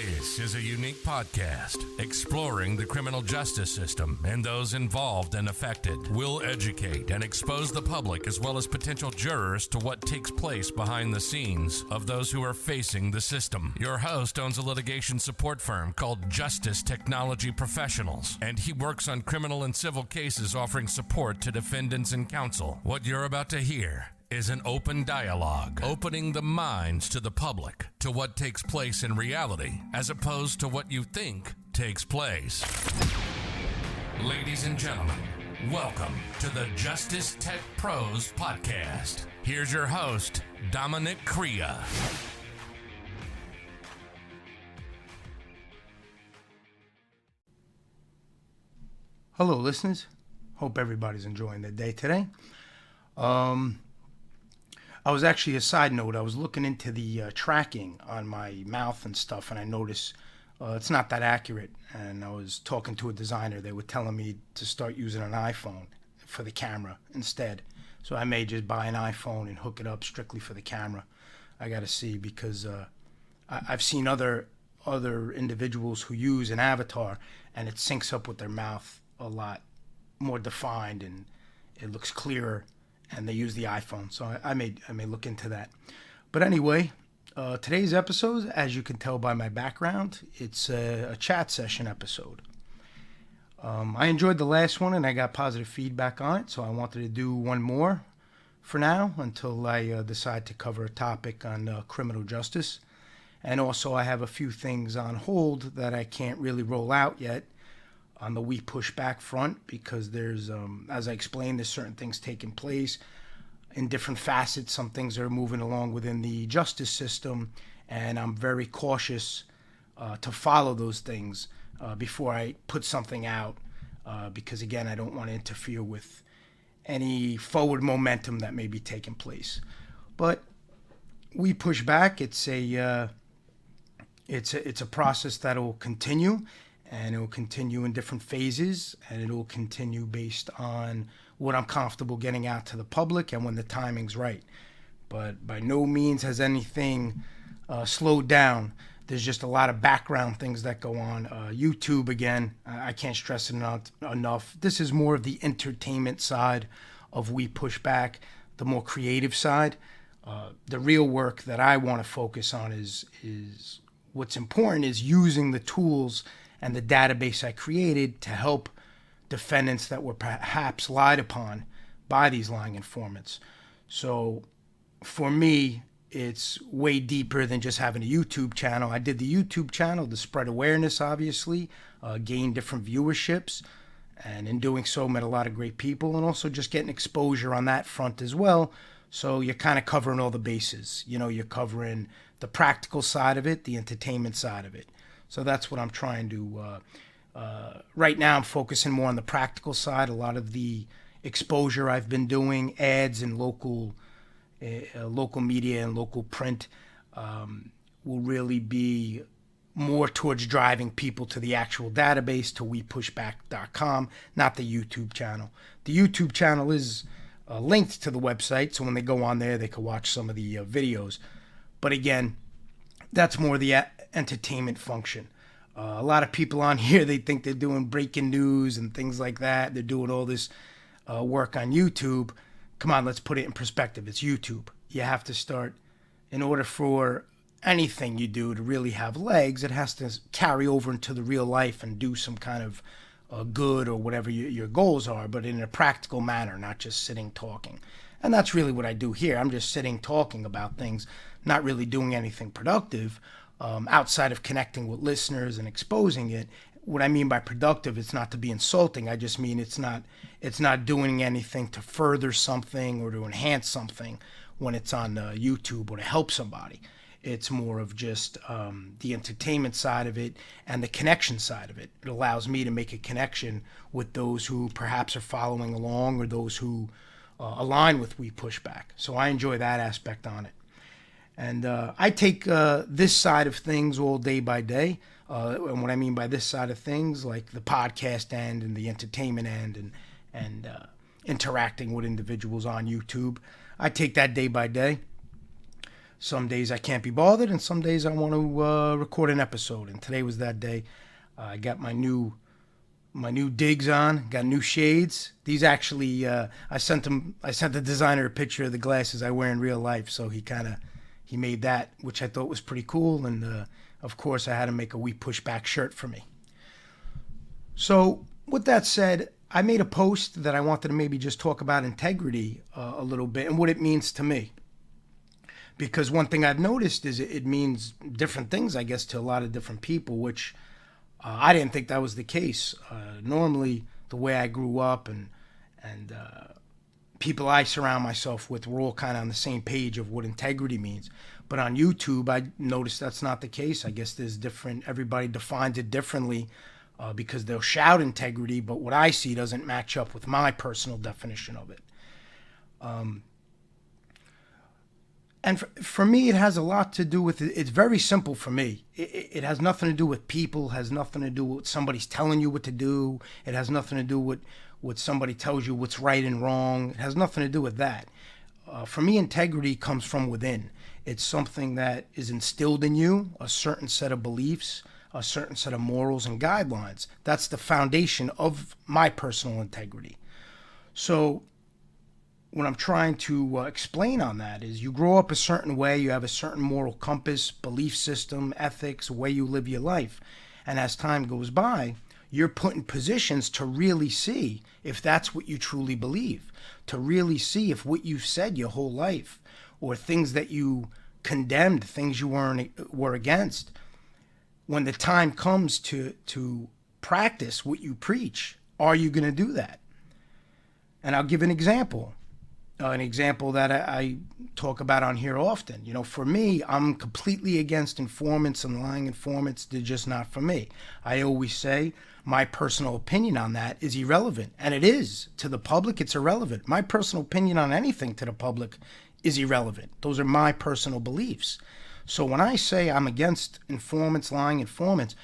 This is a unique podcast exploring the criminal justice system and those involved and affected. We'll educate and expose the public as well as potential jurors to what takes place behind the scenes of those who are facing the system. Your host owns a litigation support firm called Justice Technology Professionals, and he works on criminal and civil cases offering support to defendants and counsel. What you're about to hear is an open dialogue, opening the minds to the public to what takes place in reality, as opposed to what you think takes place. Ladies and gentlemen, welcome to the Justice Tech Pros podcast. Here's your host, Dominick Crea. Hello, listeners. Hope everybody's enjoying their day today. I was actually, a side note, I was looking into the tracking on my mouth and stuff, and I noticed it's not that accurate. And I was talking to a designer. They were telling me to start using an iPhone for the camera instead. So I may just buy an iPhone and hook it up strictly for the camera. I got to see, because I've seen other individuals who use an avatar, and it syncs up with their mouth a lot more defined, and it looks clearer. And they use the iPhone, so I may look into that. But anyway, today's episode, as you can tell by my background, it's a chat session episode. I enjoyed the last one, and I got positive feedback on it, so I wanted to do one more for now until I decide to cover a topic on criminal justice. And also, I have a few things on hold that I can't really roll out yet on the We Push Back front, because there's, as I explained, there's certain things taking place in different facets. Some things are moving along within the justice system, and I'm very cautious to follow those things before I put something out, because, again, I don't want to interfere with any forward momentum that may be taking place. But We Push Back, it's a process that will continue. And it will continue in different phases, and it will continue based on what I'm comfortable getting out to the public and when the timing's right. But by no means has anything slowed down. There's just a lot of background things that go on. YouTube, again, I can't stress it enough. This is more of the entertainment side of We Push Back, the more creative side. The real work that I want to focus on is what's important is using the tools and the database I created to help defendants that were perhaps lied upon by these lying informants. So for me, it's way deeper than just having a YouTube channel. I did the YouTube channel to spread awareness, obviously, gain different viewerships, and in doing so, met a lot of great people, and also just getting exposure on that front as well. So you're kind of covering all the bases. You know, you're covering the practical side of it, the entertainment side of it. So that's what I'm trying to, right now I'm focusing more on the practical side. A lot of the exposure I've been doing, ads in local media and local print, will really be more towards driving people to the actual database, to wepushback.com, not the YouTube channel. The YouTube channel is linked to the website, so when they go on there, they can watch some of the videos. But again, that's more the entertainment function. A lot of people on here, they think they're doing breaking news and things like that. They're doing all this work on YouTube. Come on, let's put it in perspective. It's YouTube. You have to start, in order for anything you do to really have legs, it has to carry over into the real life and do some kind of good or whatever your goals are, but in a practical manner, not just sitting talking. And that's really what I do here. I'm just sitting talking about things, not really doing anything productive outside of connecting with listeners and exposing it. What I mean by productive, it's not to be insulting. I just mean it's not doing anything to further something or to enhance something when it's on YouTube or to help somebody. It's more of just the entertainment side of it and the connection side of it. It allows me to make a connection with those who perhaps are following along or those who align with We Push Back. So I enjoy that aspect on it. And I take this side of things all day by day. And what I mean by this side of things, like the podcast end and the entertainment end and interacting with individuals on YouTube, I take that day by day. Some days I can't be bothered, and some days I want to record an episode. And today was that day. I got my new digs on, got new shades. These actually, I sent the designer a picture of the glasses I wear in real life, so he made that, which I thought was pretty cool. And of course, I had to make a We Push Back shirt for me. So with that said, I made a post that I wanted to maybe just talk about integrity a little bit and what it means to me. Because one thing I've noticed is it means different things, I guess, to a lot of different people, which I didn't think that was the case. Normally, the way I grew up and people I surround myself with, we're all kind of on the same page of what integrity means. But on YouTube, I noticed that's not the case. I guess everybody defines it differently because they'll shout integrity, but what I see doesn't match up with my personal definition of it. And for me, it has a lot to do with, it's very simple for me. It has nothing to do with people, has nothing to do with what somebody's telling you what to do. It has nothing to do with what somebody tells you what's right and wrong. It has nothing to do with that. For me, integrity comes from within. It's something that is instilled in you, a certain set of beliefs, a certain set of morals and guidelines. That's the foundation of my personal integrity. So what I'm trying to explain on that is you grow up a certain way, you have a certain moral compass, belief system, ethics, way you live your life. And as time goes by, you're put in positions to really see if that's what you truly believe, to really see if what you've said your whole life or things that you condemned, things you were against, when the time comes to practice what you preach, are you going to do that? And I'll give an example. An example that I talk about on here often. You know, for me, I'm completely against informants and lying informants. They're just not for me. I always say my personal opinion on that is irrelevant. And it is. To the public, it's irrelevant. My personal opinion on anything to the public is irrelevant. Those are my personal beliefs. So when I say I'm against informants, lying informants,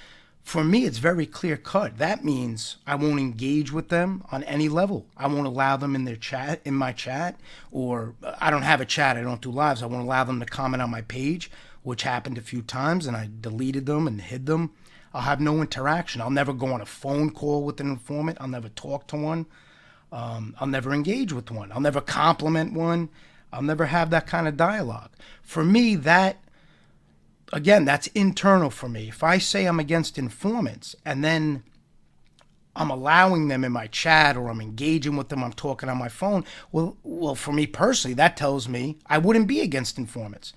for me, it's very clear cut. That means I won't engage with them on any level. I won't allow them in my chat, or I don't have a chat. I don't do lives. I won't allow them to comment on my page, which happened a few times, and I deleted them and hid them. I'll have no interaction. I'll never go on a phone call with an informant. I'll never talk to one. I'll never engage with one. I'll never compliment one. I'll never have that kind of dialogue. For me, again, that's internal for me. If I say I'm against informants and then I'm allowing them in my chat or I'm engaging with them, I'm talking on my phone, well, for me personally, that tells me I wouldn't be against informants.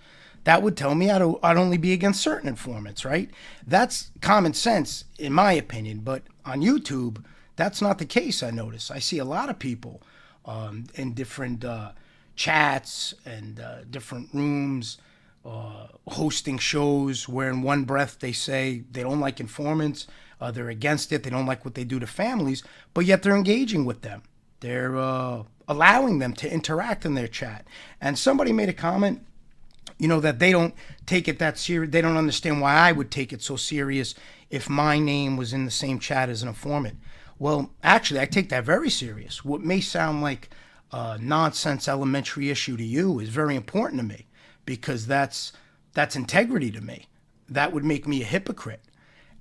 That would tell me I'd only be against certain informants, right? That's common sense, in my opinion. But on YouTube, that's not the case, I notice. I see a lot of people in different chats and different rooms, hosting shows where in one breath they say they don't like informants, they're against it, they don't like what they do to families, but yet they're engaging with them. They're allowing them to interact in their chat. And somebody made a comment, that they don't take it that serious. They don't understand why I would take it so serious if my name was in the same chat as an informant. Well, actually, I take that very serious. What may sound like a nonsense elementary issue to you is very important to me, because that's integrity to me. That would make me a hypocrite.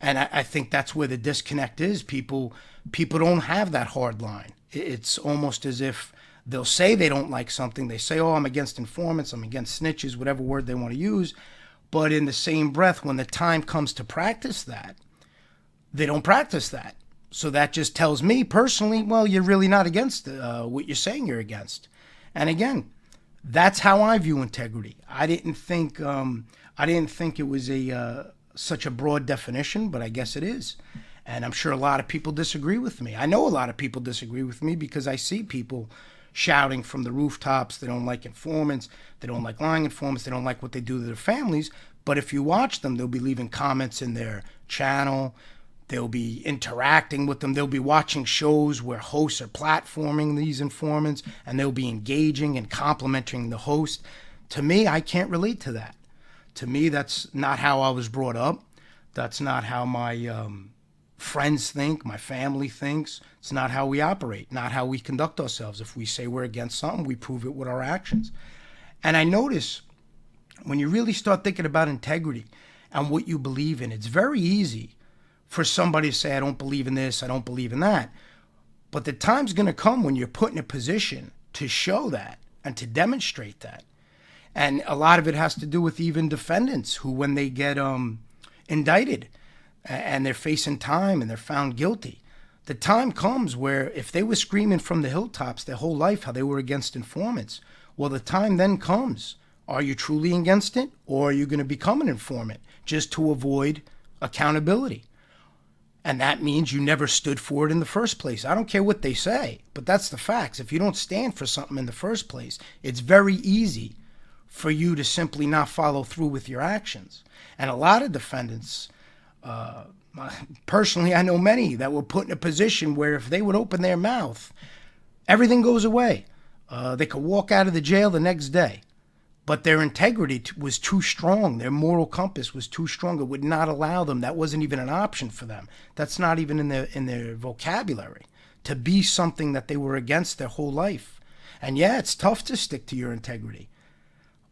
And I think that's where the disconnect is. People don't have that hard line. It's almost as if they'll say they don't like something. They say, I'm against informants, I'm against snitches, whatever word they want to use. But in the same breath, when the time comes to practice that, they don't practice that. So that just tells me personally, well, you're really not against what you're saying you're against. And again, that's how I view integrity. I didn't think it was such a broad definition, but I guess it is. And I'm sure a lot of people disagree with me. I know a lot of people disagree with me because I see people shouting from the rooftops they don't like informants, they don't like lying informants, they don't like what they do to their families. But if you watch them, they'll be leaving comments in their channel. They'll be interacting with them. They'll be watching shows where hosts are platforming these informants, and they'll be engaging and complimenting the host. To me, I can't relate to that. To me, that's not how I was brought up. That's not how my friends think, my family thinks. It's not how we operate, not how we conduct ourselves. If we say we're against something, we prove it with our actions. And I notice when you really start thinking about integrity and what you believe in, it's very easy for somebody to say, I don't believe in this, I don't believe in that. But the time's going to come when you're put in a position to show that and to demonstrate that. And a lot of it has to do with even defendants who, when they get indicted and they're facing time and they're found guilty, the time comes where if they were screaming from the hilltops their whole life how they were against informants, well, the time then comes. Are you truly against it, or are you going to become an informant just to avoid accountability? And that means you never stood for it in the first place. I don't care what they say, but that's the facts. If you don't stand for something in the first place, it's very easy for you to simply not follow through with your actions. And a lot of defendants, personally, I know many that were put in a position where if they would open their mouth, everything goes away. They could walk out of the jail the next day. But their integrity was too strong. Their moral compass was too strong. It would not allow them. That wasn't even an option for them. That's not even in their vocabulary to be something that they were against their whole life. And yeah, it's tough to stick to your integrity.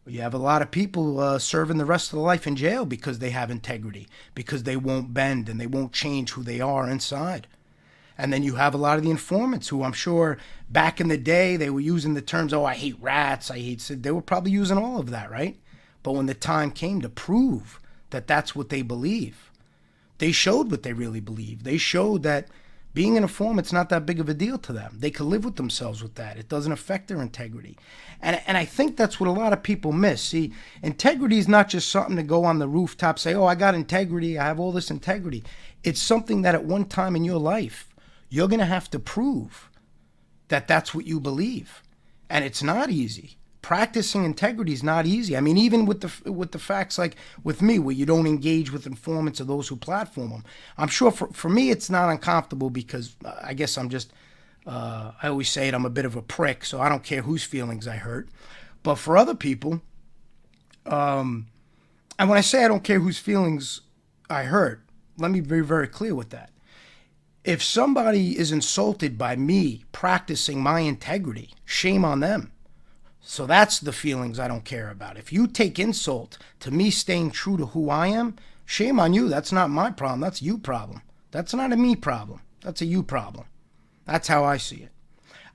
You have a lot of people serving the rest of their life in jail because they have integrity, because they won't bend and they won't change who they are inside. And then you have a lot of the informants who I'm sure back in the day, they were using the terms, oh, I hate rats, I hate... They were probably using all of that, right? But when the time came to prove that that's what they believe, they showed what they really believe. They showed that being an informant's not that big of a deal to them. They could live with themselves with that. It doesn't affect their integrity. And I think that's what a lot of people miss. See, integrity is not just something to go on the rooftop, say, oh, I got integrity, I have all this integrity. It's something that at one time in your life, you're going to have to prove that that's what you believe. And it's not easy. Practicing integrity is not easy. I mean, even with the facts like with me, where you don't engage with informants or those who platform them. I'm sure for me, it's not uncomfortable because I guess I'm just, I always say it, I'm a bit of a prick, so I don't care whose feelings I hurt. But for other people, and when I say I don't care whose feelings I hurt, let me be very, very clear with that. If somebody is insulted by me practicing my integrity, shame on them. So that's the feelings I don't care about. If you take insult to me staying true to who I am, shame on you. That's not my problem. That's you problem. That's not a me problem. That's a you problem. That's how I see it.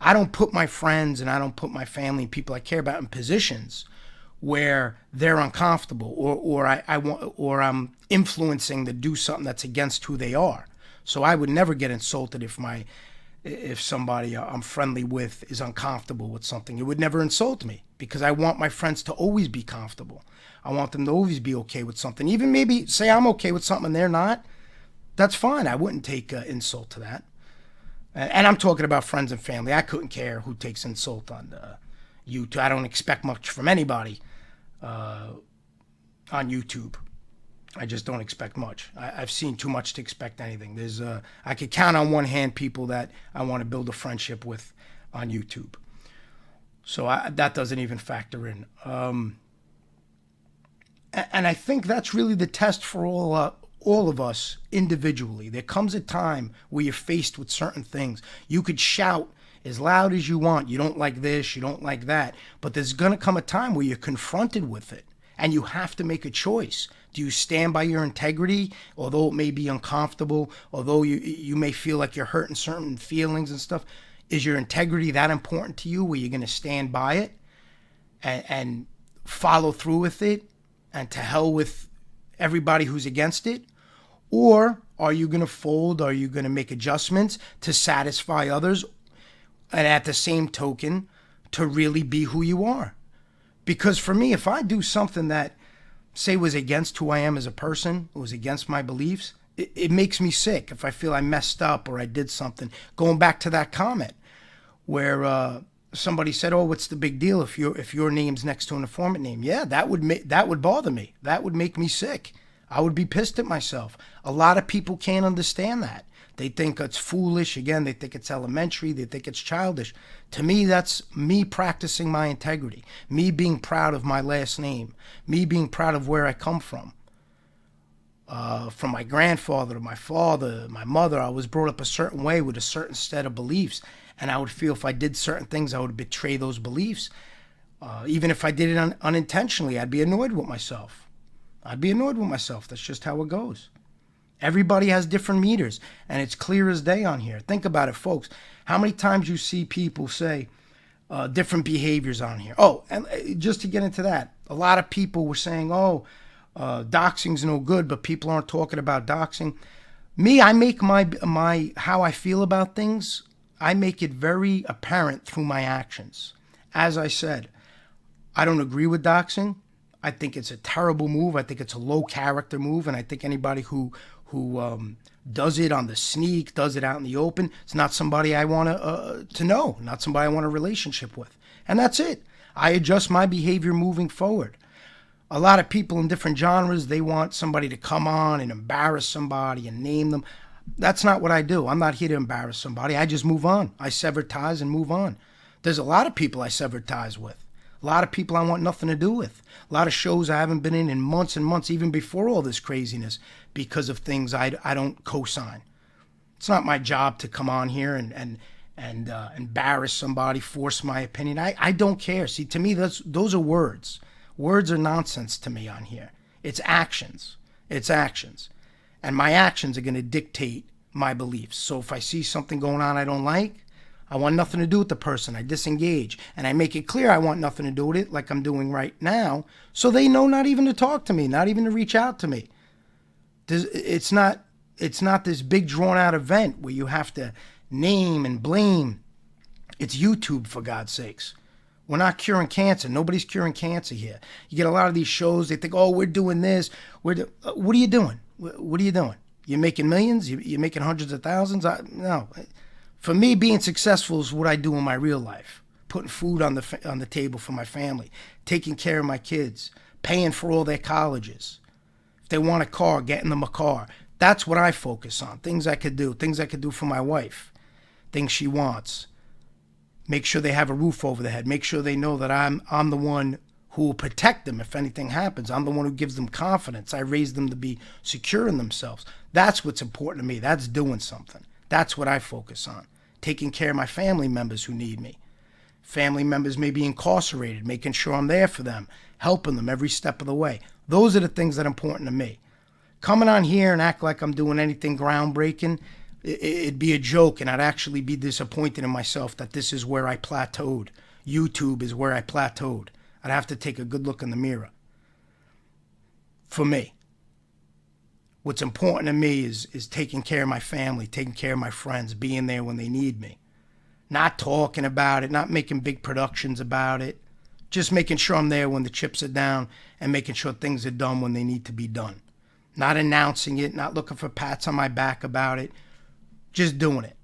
I don't put my friends and I don't put my family and people I care about in positions where they're uncomfortable or I'm influencing to do something that's against who they are. So I would never get insulted if somebody I'm friendly with is uncomfortable with something. It would never insult me because I want my friends to always be comfortable. I want them to always be okay with something. Even maybe say I'm okay with something and they're not. That's fine. I wouldn't take insult to that. And I'm talking about friends and family. I couldn't care who takes insult on YouTube. I don't expect much from anybody on YouTube. I just don't expect much. I've seen too much to expect anything. I could count on one hand people that I want to build a friendship with on YouTube. So that doesn't even factor in. And I think that's really the test for all of us individually. There comes a time where you're faced with certain things. You could shout as loud as you want. You don't like this, you don't like that. But there's going to come a time where you're confronted with it. And you have to make a choice. Do you stand by your integrity, although it may be uncomfortable, although you may feel like you're hurting certain feelings and stuff? Is your integrity that important to you where you're going to stand by it and follow through with it and to hell with everybody who's against it? Or are you going to fold? Are you going to make adjustments to satisfy others and at the same token to really be who you are? Because for me, if I do something that, say, was against who I am as a person, was against my beliefs, it makes me sick if I feel I messed up or I did something. Going back to that comment where somebody said, oh, what's the big deal if your name's next to an informant name? Yeah, that would bother me. That would make me sick. I would be pissed at myself. A lot of people can't understand that. They think it's foolish. Again, they think it's elementary. They think it's childish. To me, that's me practicing my integrity, me being proud of my last name, me being proud of where I come from my grandfather to my father, my mother. I was brought up a certain way with a certain set of beliefs, and I would feel if I did certain things, I would betray those beliefs. Even if I did it unintentionally, I'd be annoyed with myself. That's just how it goes. Everybody has different meters, and it's clear as day on here. Think about it, folks. How many times you see people say different behaviors on here? Oh, and just to get into that, a lot of people were saying, doxing's no good, but people aren't talking about doxing. Me, I make my how I feel about things, I make it very apparent through my actions. As I said, I don't agree with doxing. I think it's a terrible move. I think it's a low character move, and I think anybody who does it on the sneak, does it out in the open, it's not somebody I want to know, not somebody I want a relationship with. And that's it. I adjust my behavior moving forward. A lot of people in different genres, they want somebody to come on and embarrass somebody and name them. That's not what I do. I'm not here to embarrass somebody. I just move on. I sever ties and move on. There's a lot of people I sever ties with. A lot of people I want nothing to do with. A lot of shows I haven't been in months and months, even before all this craziness, because of things I don't co-sign. It's not my job to come on here and embarrass somebody, force my opinion. I don't care. See, to me, those are words. Words are nonsense to me on here. It's actions. And my actions are going to dictate my beliefs. So if I see something going on I don't like, I want nothing to do with the person. I disengage. And I make it clear I want nothing to do with it, like I'm doing right now, so they know not even to talk to me, not even to reach out to me. It's not this big drawn-out event where you have to name and blame. It's YouTube, for God's sakes. We're not curing cancer. Nobody's curing cancer here. You get a lot of these shows, they think, we're doing this. What are you doing? What are you doing? You're making millions? You're making hundreds of thousands? No. For me, being successful is what I do in my real life. Putting food on the table for my family, taking care of my kids, paying for all their colleges. If they want a car, getting them a car. That's what I focus on. Things I could do for my wife. Things she wants. Make sure they have a roof over their head. Make sure they know that I'm the one who will protect them if anything happens. I'm the one who gives them confidence. I raise them to be secure in themselves. That's what's important to me. That's doing something. That's what I focus on. Taking care of my family members who need me. Family members may be incarcerated, making sure I'm there for them, helping them every step of the way. Those are the things that are important to me. Coming on here and act like I'm doing anything groundbreaking, it'd be a joke, and I'd actually be disappointed in myself that this is where I plateaued. YouTube is where I plateaued. I'd have to take a good look in the mirror. For me. What's important to me is taking care of my family, taking care of my friends, being there when they need me. Not talking about it, not making big productions about it. Just making sure I'm there when the chips are down and making sure things are done when they need to be done. Not announcing it, not looking for pats on my back about it. Just doing it.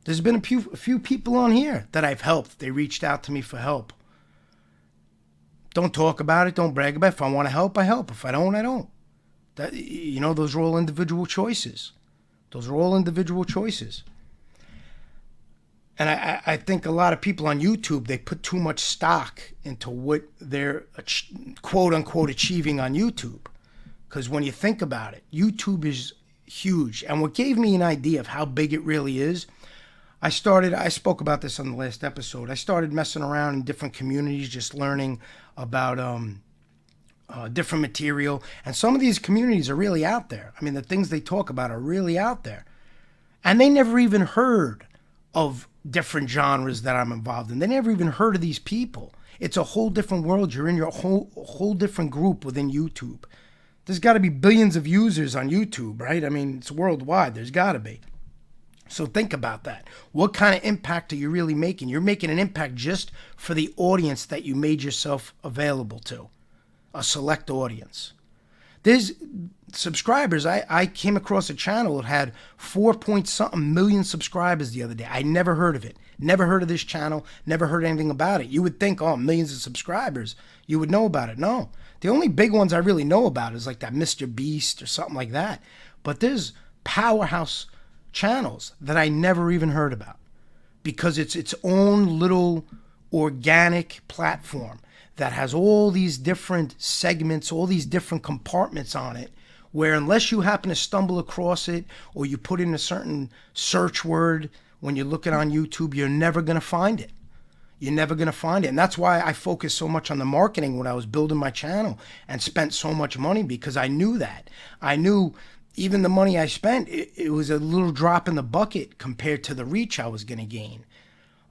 There's been a few people on here that I've helped. They reached out to me for help. Don't talk about it, don't brag about it. If I want to help, I help. If I don't, I don't. Those are all individual choices. And I think a lot of people on YouTube, they put too much stock into what they're quote-unquote achieving on YouTube. Because when you think about it, YouTube is huge. And what gave me an idea of how big it really is, I spoke about this on the last episode. I started messing around in different communities, just learning about different material. And some of these communities are really out there. I mean, the things they talk about are really out there. And they never even heard of different genres that I'm involved in. They never even heard of these people. It's a whole different world. You're in your whole different group within YouTube. There's got to be billions of users on YouTube, right? I mean, it's worldwide. There's got to be. So think about that. What kind of impact are you really making? You're making an impact just for the audience that you made yourself available to. A select audience. There's subscribers. I came across a channel that had 4-point-something million subscribers the other day. I never heard of it. Never heard of this channel. Never heard anything about it. You would think, millions of subscribers, you would know about it. No. The only big ones I really know about is like that Mr. Beast or something like that. But there's powerhouse channels that I never even heard about because it's its own little organic platform that has all these different segments, all these different compartments on it, where unless you happen to stumble across it or you put in a certain search word when you're looking on YouTube, you're never going to find it. You're never going to find it. And that's why I focused so much on the marketing when I was building my channel and spent so much money, because I knew that. I knew even the money I spent, it was a little drop in the bucket compared to the reach I was going to gain.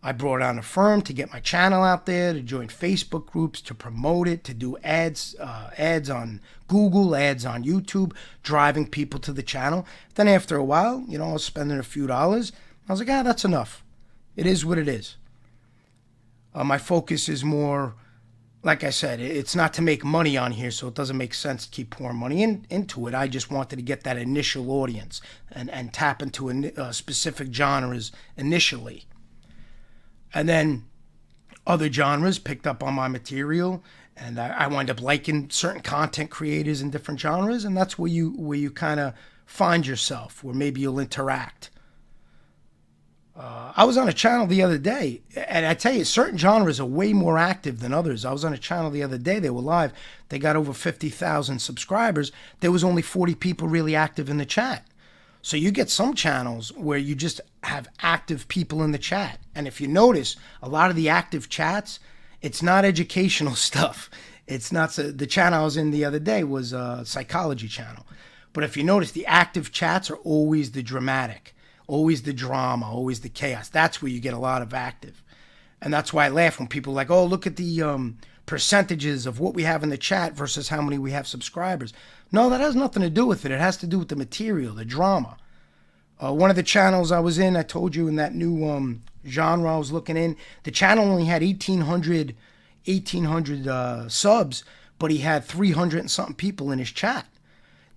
I brought on a firm to get my channel out there, to join Facebook groups, to promote it, to do ads on Google, ads on YouTube, driving people to the channel. Then after a while, I was spending a few dollars. I was like, that's enough. It is what it is. My focus is more, like I said, it's not to make money on here, so it doesn't make sense to keep pouring money into it. I just wanted to get that initial audience and tap into specific genres initially. And then other genres picked up on my material, and I wind up liking certain content creators in different genres, and that's where you kind of find yourself, where maybe you'll interact. I was on a channel the other day, and I tell you, certain genres are way more active than others. I was on a channel the other day. They were live. They got over 50,000 subscribers. There was only 40 people really active in the chat. So you get some channels where you just have active people in the chat. And if you notice, a lot of the active chats, it's not educational stuff. It's not. The channel I was in the other day was a psychology channel. But if you notice, the active chats are always the dramatic, always the drama, always the chaos. That's where you get a lot of active. And that's why I laugh when people are like, oh, look at the percentages of what we have in the chat versus how many we have subscribers. No, that has nothing to do with it. It has to do with the material, the drama. One of the channels I was in, I told you, in that new genre I was looking in, the channel only had 1,800 subs, but he had 300 and something people in his chat.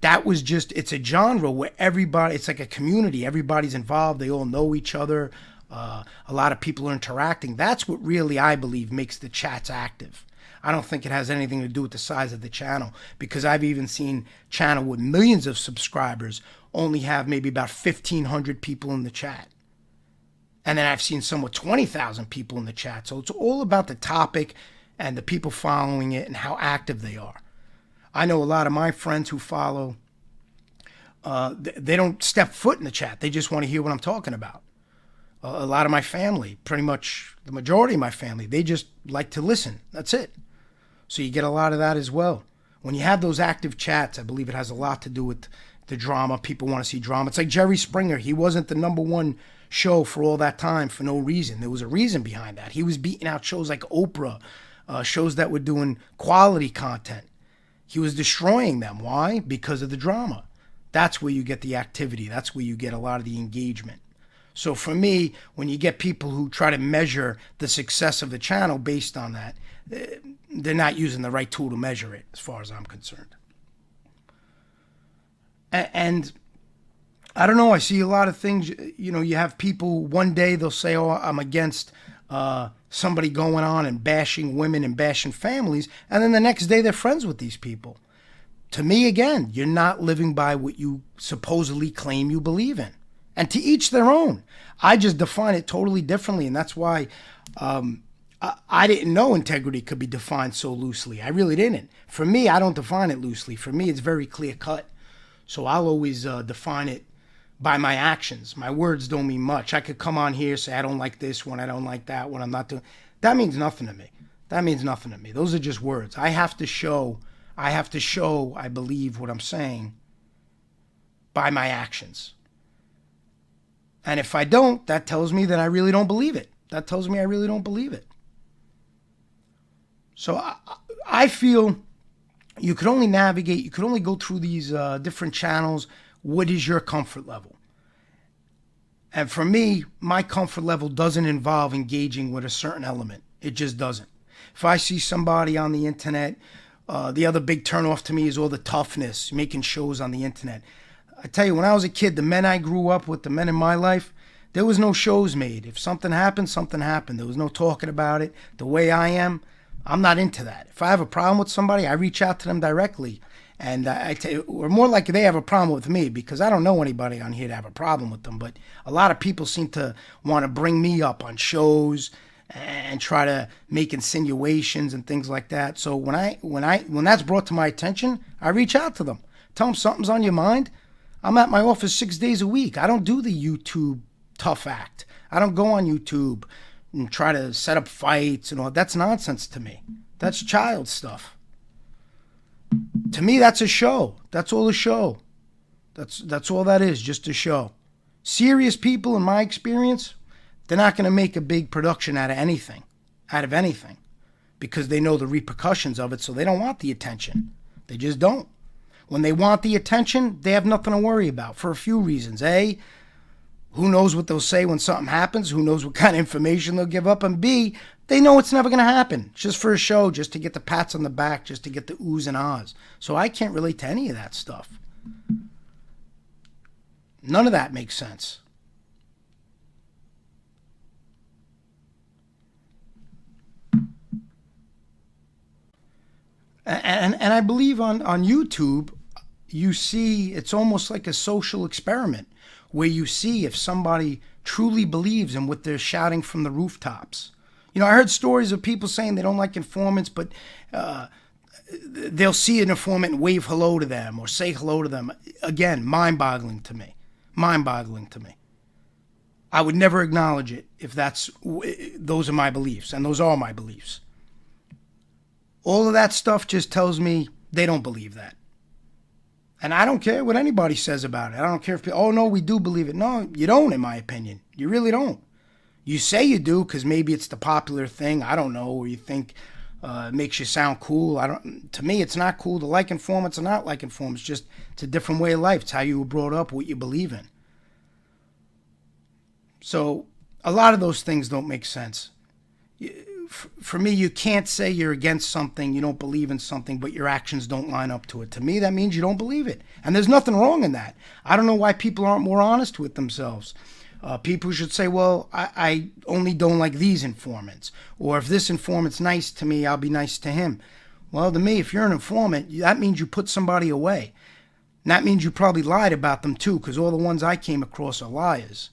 That was just, it's a genre where everybody, it's like a community. Everybody's involved. They all know each other. A lot of people are interacting. That's what really, I believe, makes the chats active. I don't think it has anything to do with the size of the channel, because I've even seen channel with millions of subscribers only have maybe about 1,500 people in the chat. And then I've seen some with 20,000 people in the chat. So it's all about the topic and the people following it and how active they are. I know a lot of my friends who follow, they don't step foot in the chat. They just want to hear what I'm talking about. A lot of my family, pretty much the majority of my family, they just like to listen. That's it. So you get a lot of that as well. When you have those active chats, I believe it has a lot to do with the drama. People want to see drama. It's like Jerry Springer. He wasn't the #1 show for all that time for no reason. There was a reason behind that. He was beating out shows like Oprah, shows that were doing quality content. He was destroying them. Why? Because of the drama. That's where you get the activity. That's where you get a lot of the engagement. So for me, when you get people who try to measure the success of the channel based on that, they're not using the right tool to measure it, as far as I'm concerned. And I don't know, I see a lot of things, you have people, one day they'll say, oh, I'm against somebody going on and bashing women and bashing families, and then the next day they're friends with these people. To me, again, you're not living by what you supposedly claim you believe in. And to each their own. I just define it totally differently, and that's why I didn't know integrity could be defined so loosely. I really didn't. For me, I don't define it loosely. For me, it's very clear cut. So I'll always define it by my actions. My words don't mean much. I could come on here, say I don't like this one, I don't like that one, I'm not doing. That means nothing to me. That means nothing to me. Those are just words. I have to show, I believe what I'm saying by my actions. And if I don't, that tells me that I really don't believe it. That tells me I really don't believe it. So I feel you could only navigate, you could only go through these different channels. What is your comfort level? And for me, my comfort level doesn't involve engaging with a certain element. It just doesn't. If I see somebody on the internet, the other big turnoff to me is all the toughness, making shows on the internet. I tell you, when I was a kid, the men I grew up with, the men in my life, there was no shows made. If something happened, something happened. There was no talking about it. The way I am, I'm not into that. If I have a problem with somebody, I reach out to them directly. And I tell you, or more like they have a problem with me, because I don't know anybody on here to have a problem with them. But a lot of people seem to want to bring me up on shows and try to make insinuations and things like that. So when that's brought to my attention, I reach out to them. Tell them something's on your mind. I'm at my office 6 days a week. I don't do the YouTube tough act. I don't go on YouTube and try to set up fights and all. That's nonsense to me. That's child stuff. To me, that's a show. That's all a show. That's all that is, just a show. Serious people, in my experience, they're not going to make a big production out of anything, because they know the repercussions of it, so they don't want the attention. They just don't. When they want the attention, they have nothing to worry about for a few reasons. A, who knows what they'll say when something happens? Who knows what kind of information they'll give up? And B, they know it's never going to happen. It's just for a show, just to get the pats on the back, just to get the oohs and ahs. So I can't relate to any of that stuff. None of that makes sense. And I believe on YouTube, you see it's almost like a social experiment where you see if somebody truly believes in what they're shouting from the rooftops. You know, I heard stories of people saying they don't like informants, but they'll see an informant and wave hello to them or say hello to them. Again, mind-boggling to me. Mind-boggling to me. I would never acknowledge it if those are my beliefs, and those are my beliefs. All of that stuff just tells me they don't believe that. And I don't care what anybody says about it. I don't care if people, oh, no, we do believe it. No, you don't, in my opinion. You really don't. You say you do because maybe it's the popular thing. I don't know, or you think it makes you sound cool. To me, it's not cool to like informants or not like informants. It's a different way of life. It's how you were brought up, what you believe in. So a lot of those things don't make sense. For me, you can't say you're against something, you don't believe in something, but your actions don't line up to it. To me, that means you don't believe it. And there's nothing wrong in that. I don't know why people aren't more honest with themselves. People should say, well, I only don't like these informants. Or if this informant's nice to me, I'll be nice to him. Well, to me, if you're an informant, that means you put somebody away. And that means you probably lied about them too, because all the ones I came across are liars.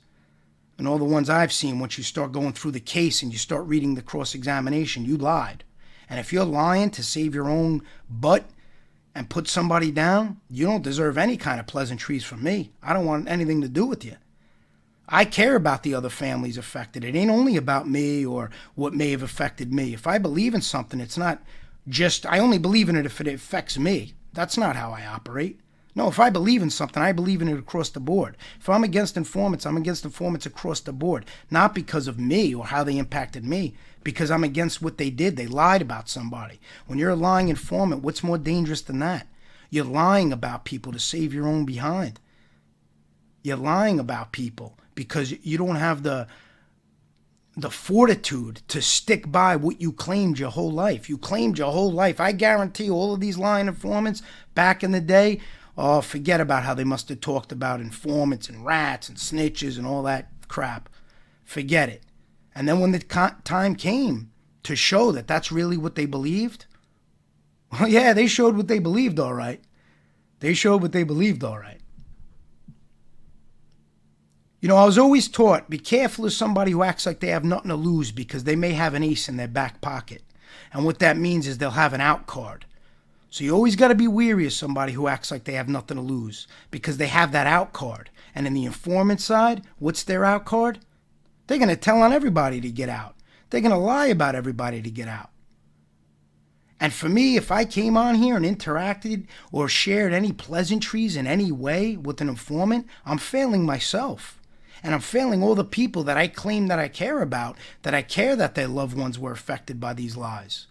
And all the ones I've seen, once you start going through the case and you start reading the cross-examination, you lied. And if you're lying to save your own butt and put somebody down, you don't deserve any kind of pleasantries from me. I don't want anything to do with you. I care about the other families affected. It ain't only about me or what may have affected me. If I believe in something, it's not just, I only believe in it if it affects me. That's not how I operate. No, if I believe in something, I believe in it across the board. If I'm against informants, I'm against informants across the board. Not because of me or how they impacted me, because I'm against what they did. They lied about somebody. When you're a lying informant, what's more dangerous than that? You're lying about people to save your own behind. You're lying about people because you don't have the fortitude to stick by what you claimed your whole life. You claimed your whole life. I guarantee all of these lying informants back in the day, oh, forget about how they must have talked about informants and rats and snitches and all that crap. Forget it. And then when the time came to show that that's really what they believed, well, yeah, they showed what they believed, all right. They showed what they believed, all right. You know, I was always taught, be careful of somebody who acts like they have nothing to lose because they may have an ace in their back pocket. And what that means is they'll have an out card. So you always got to be wary of somebody who acts like they have nothing to lose because they have that out card. And in the informant side, what's their out card? They're going to tell on everybody to get out. They're going to lie about everybody to get out. And for me, if I came on here and interacted or shared any pleasantries in any way with an informant, I'm failing myself. And I'm failing all the people that I claim that I care about, that I care that their loved ones were affected by these lies.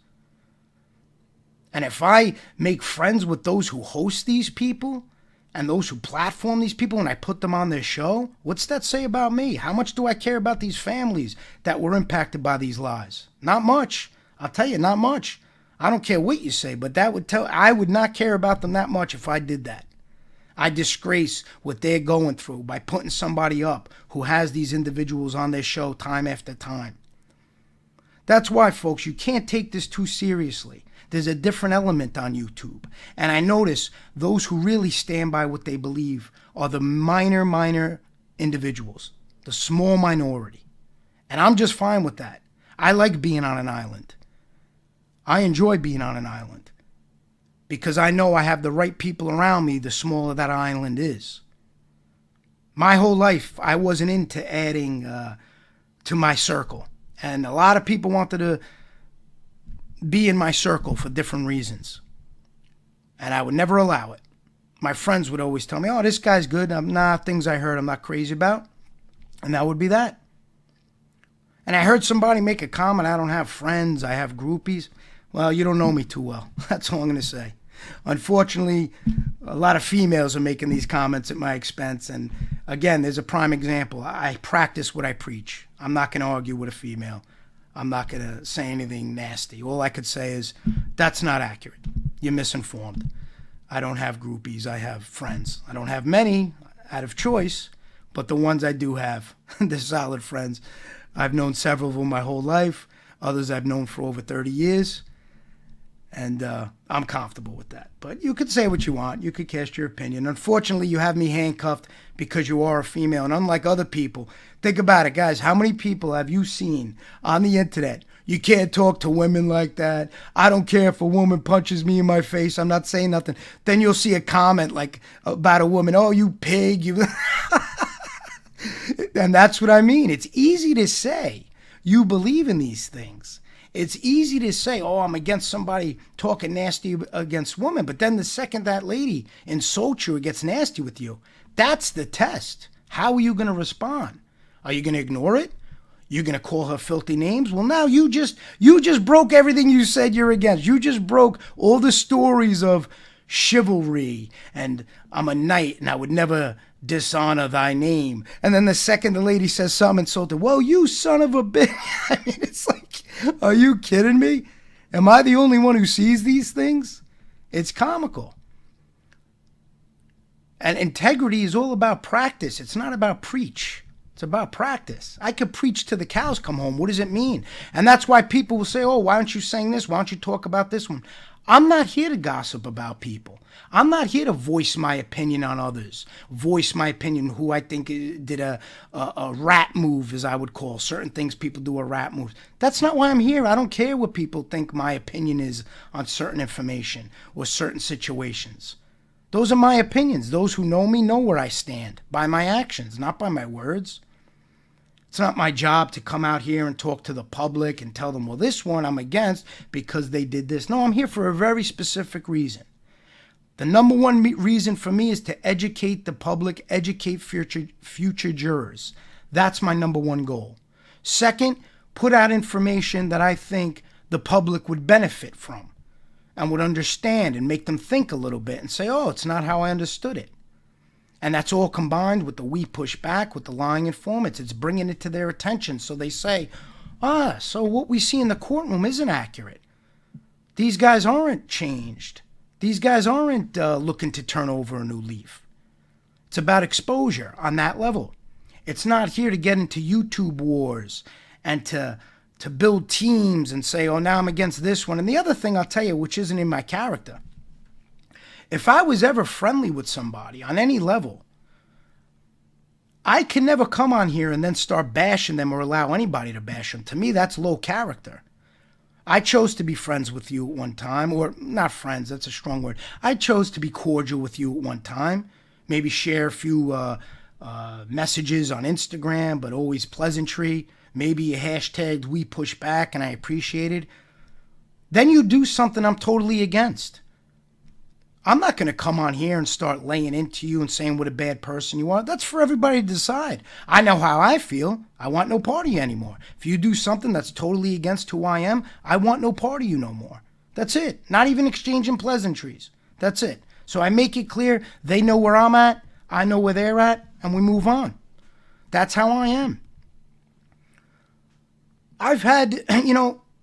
And if I make friends with those who host these people and those who platform these people and I put them on their show, what's that say about me? How much do I care about these families that were impacted by these lies? Not much. I'll tell you, not much. I don't care what you say, but I would not care about them that much if I did that. I disgrace what they're going through by putting somebody up who has these individuals on their show time after time. That's why, folks, you can't take this too seriously. There's a different element on YouTube. And I notice those who really stand by what they believe are the minor individuals, the small minority. And I'm just fine with that. I like being on an island. I enjoy being on an island. Because I know I have the right people around me, the smaller that island is. My whole life, I wasn't into adding to my circle. And a lot of people wanted to be in my circle for different reasons. And I would never allow it. My friends would always tell me, oh, this guy's good. Things I heard I'm not crazy about. And that would be that. And I heard somebody make a comment, I don't have friends, I have groupies. Well, you don't know me too well. That's all I'm going to say. Unfortunately, a lot of females are making these comments at my expense. And again, there's a prime example. I practice what I preach. I'm not going to argue with a female. I'm not going to say anything nasty. All I could say is, that's not accurate. You're misinformed. I don't have groupies. I have friends. I don't have many out of choice, but the ones I do have, they're solid friends. I've known several of them my whole life. Others I've known for over 30 years. And I'm comfortable with that. But you could say what you want. You could cast your opinion. Unfortunately, you have me handcuffed because you are a female. And unlike other people, think about it, guys. How many people have you seen on the internet? You can't talk to women like that. I don't care if a woman punches me in my face. I'm not saying nothing. Then you'll see a comment like about a woman. Oh, you pig. You. And that's what I mean. It's easy to say you believe in these things. It's easy to say, oh, I'm against somebody talking nasty against women. But then the second that lady insults you or gets nasty with you, that's the test. How are you going to respond? Are you going to ignore it? You're going to call her filthy names? Well, now you just broke everything you said you're against. You just broke all the stories of chivalry and I'm a knight and I would never dishonor thy name. And then the second the lady says something insulting, well, you son of a bitch. I mean, it's like, are you kidding me? Am I the only one who sees these things? It's comical. And integrity is all about practice. It's not about preach. It's about practice. I could preach till the cows come home. What does it mean? And that's why people will say, oh, why aren't you saying this? Why don't you talk about this one? I'm not here to gossip about people. I'm not here to voice my opinion on others, voice my opinion who I think did a rat move, as I would call certain things people do a rat move. That's not why I'm here. I don't care what people think my opinion is on certain information or certain situations. Those are my opinions. Those who know me know where I stand, by my actions, not by my words. It's not my job to come out here and talk to the public and tell them, well, this one I'm against because they did this. No, I'm here for a very specific reason. The number one reason for me is to educate the public, educate future jurors. That's my number one goal. Second, put out information that I think the public would benefit from and would understand and make them think a little bit and say, oh, it's not how I understood it. And that's all combined with the we push back, with the lying informants. It's bringing it to their attention. So they say, so what we see in the courtroom isn't accurate. These guys aren't changed. These guys aren't looking to turn over a new leaf. It's about exposure on that level. It's not here to get into YouTube wars and to build teams and say, oh, now I'm against this one. And the other thing I'll tell you, which isn't in my character, if I was ever friendly with somebody on any level, I can never come on here and then start bashing them or allow anybody to bash them. To me, that's low character. I chose to be friends with you at one time, or not friends, that's a strong word. I chose to be cordial with you at one time, maybe share a few messages on Instagram, but always pleasantry. Maybe you hashtagged we push back and I appreciated. Then you do something I'm totally against. I'm not going to come on here and start laying into you and saying what a bad person you are. That's for everybody to decide. I know how I feel. I want no part of you anymore. If you do something that's totally against who I am, I want no part of you no more. That's it. Not even exchanging pleasantries. That's it. So I make it clear they know where I'm at, I know where they're at, and we move on. That's how I am. I've had,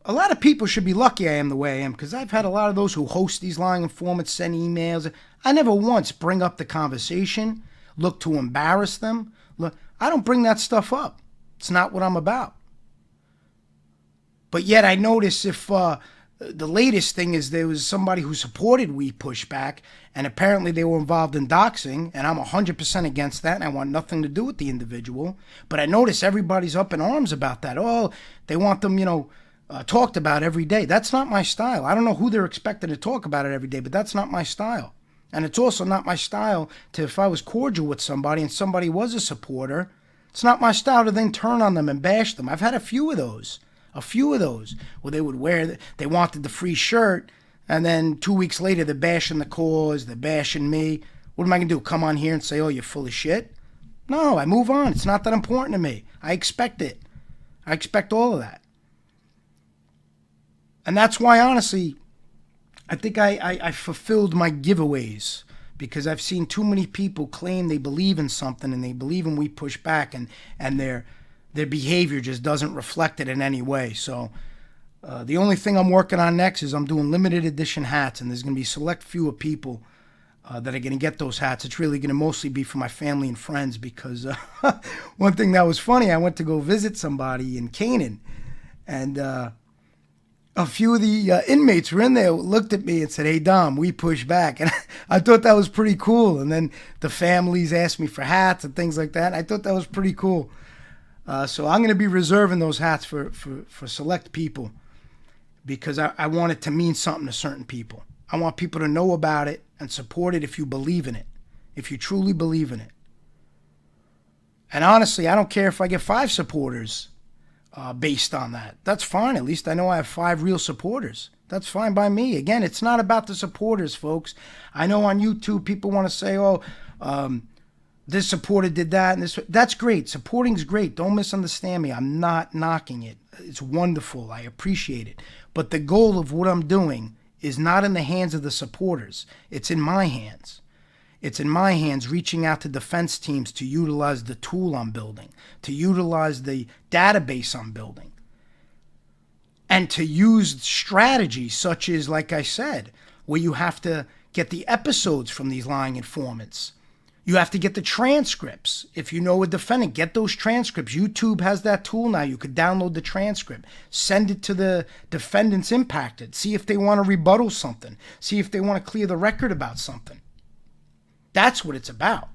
a lot of people should be lucky I am the way I am, because I've had a lot of those who host these lying informants send emails. I never once bring up the conversation, look to embarrass them. Look, I don't bring that stuff up. It's not what I'm about. But yet I notice if the latest thing is there was somebody who supported We Push Back, and apparently they were involved in doxing, and I'm 100% against that, and I want nothing to do with the individual. But I notice everybody's up in arms about that. Oh, they want them, talked about every day. That's not my style. I don't know who they're expected to talk about it every day, but that's not my style. And it's also not my style to, if I was cordial with somebody and somebody was a supporter, it's not my style to then turn on them and bash them. I've had a few of those. A few of those where they would they wanted the free shirt, and then 2 weeks later they're bashing the cause, they're bashing me. What am I going to do? Come on here and say, oh, you're full of shit? No, I move on. It's not that important to me. I expect it. I expect all of that. And that's why, honestly, I think I fulfilled my giveaways, because I've seen too many people claim they believe in something and they believe in We Push Back, and their behavior just doesn't reflect it in any way. So the only thing I'm working on next is I'm doing limited edition hats, and there's going to be a select few of people that are going to get those hats. It's really going to mostly be for my family and friends, because one thing that was funny, I went to go visit somebody in Canaan, and a few of the inmates were in there, looked at me and said, hey, Dom, we push back. And I thought that was pretty cool. And then the families asked me for hats and things like that. I thought that was pretty cool. So I'm going to be reserving those hats for select people, because I want it to mean something to certain people. I want people to know about it and support it if you believe in it, if you truly believe in it. And honestly, I don't care if I get 5 supporters based on that. That's fine. At least I know I have 5 real supporters. That's fine by me. Again, it's not about the supporters, folks. I know on YouTube people want to say, oh, this supporter did that, and this. That's great. Supporting's great. Don't misunderstand me. I'm not knocking it. It's wonderful. I appreciate it. But the goal of what I'm doing is not in the hands of the supporters. It's in my hands. It's in my hands, reaching out to defense teams to utilize the tool I'm building, to utilize the database I'm building, and to use strategies such as, like I said, where you have to get the episodes from these lying informants. You have to get the transcripts. If you know a defendant, get those transcripts. YouTube has that tool now. You could download the transcript, send it to the defendants impacted, see if they want to rebuttal something, see if they want to clear the record about something. That's what it's about.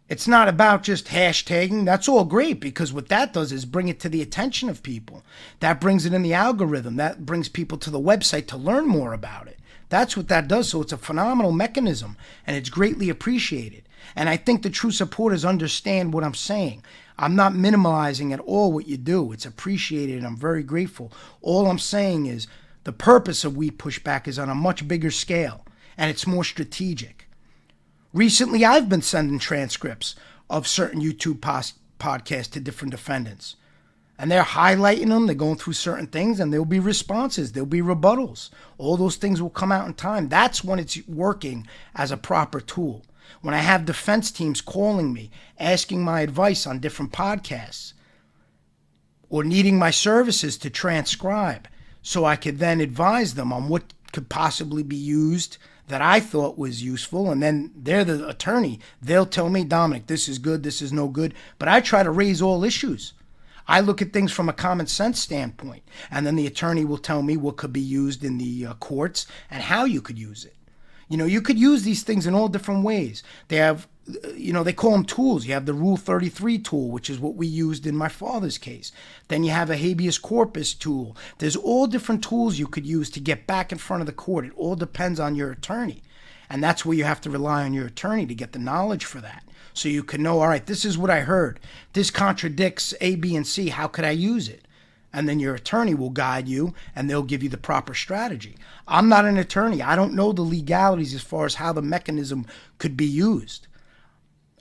It's not about just hashtagging. That's all great, because what that does is bring it to the attention of people. That brings it in the algorithm. That brings people to the website to learn more about it. That's what that does. So it's a phenomenal mechanism, and it's greatly appreciated. And I think the true supporters understand what I'm saying. I'm not minimalizing at all what you do. It's appreciated, and I'm very grateful. All I'm saying is the purpose of We Push Back is on a much bigger scale, and it's more strategic. Recently, I've been sending transcripts of certain YouTube podcasts to different defendants. And they're highlighting them, they're going through certain things, and there'll be responses, there'll be rebuttals. All those things will come out in time. That's when it's working as a proper tool. When I have defense teams calling me, asking my advice on different podcasts, or needing my services to transcribe, so I could then advise them on what could possibly be used that I thought was useful, and then they're the attorney. They'll tell me, Dominick, this is good, this is no good, but I try to raise all issues. I look at things from a common sense standpoint, and then the attorney will tell me what could be used in the courts and how you could use it. You know, you could use these things in all different ways. They have, they call them tools. You have the Rule 33 tool, which is what we used in my father's case. Then you have a habeas corpus tool. There's all different tools you could use to get back in front of the court. It all depends on your attorney. And that's where you have to rely on your attorney to get the knowledge for that. So you can know, all right, this is what I heard. This contradicts A, B, and C. How could I use it? And then your attorney will guide you, and they'll give you the proper strategy. I'm not an attorney. I don't know the legalities as far as how the mechanism could be used.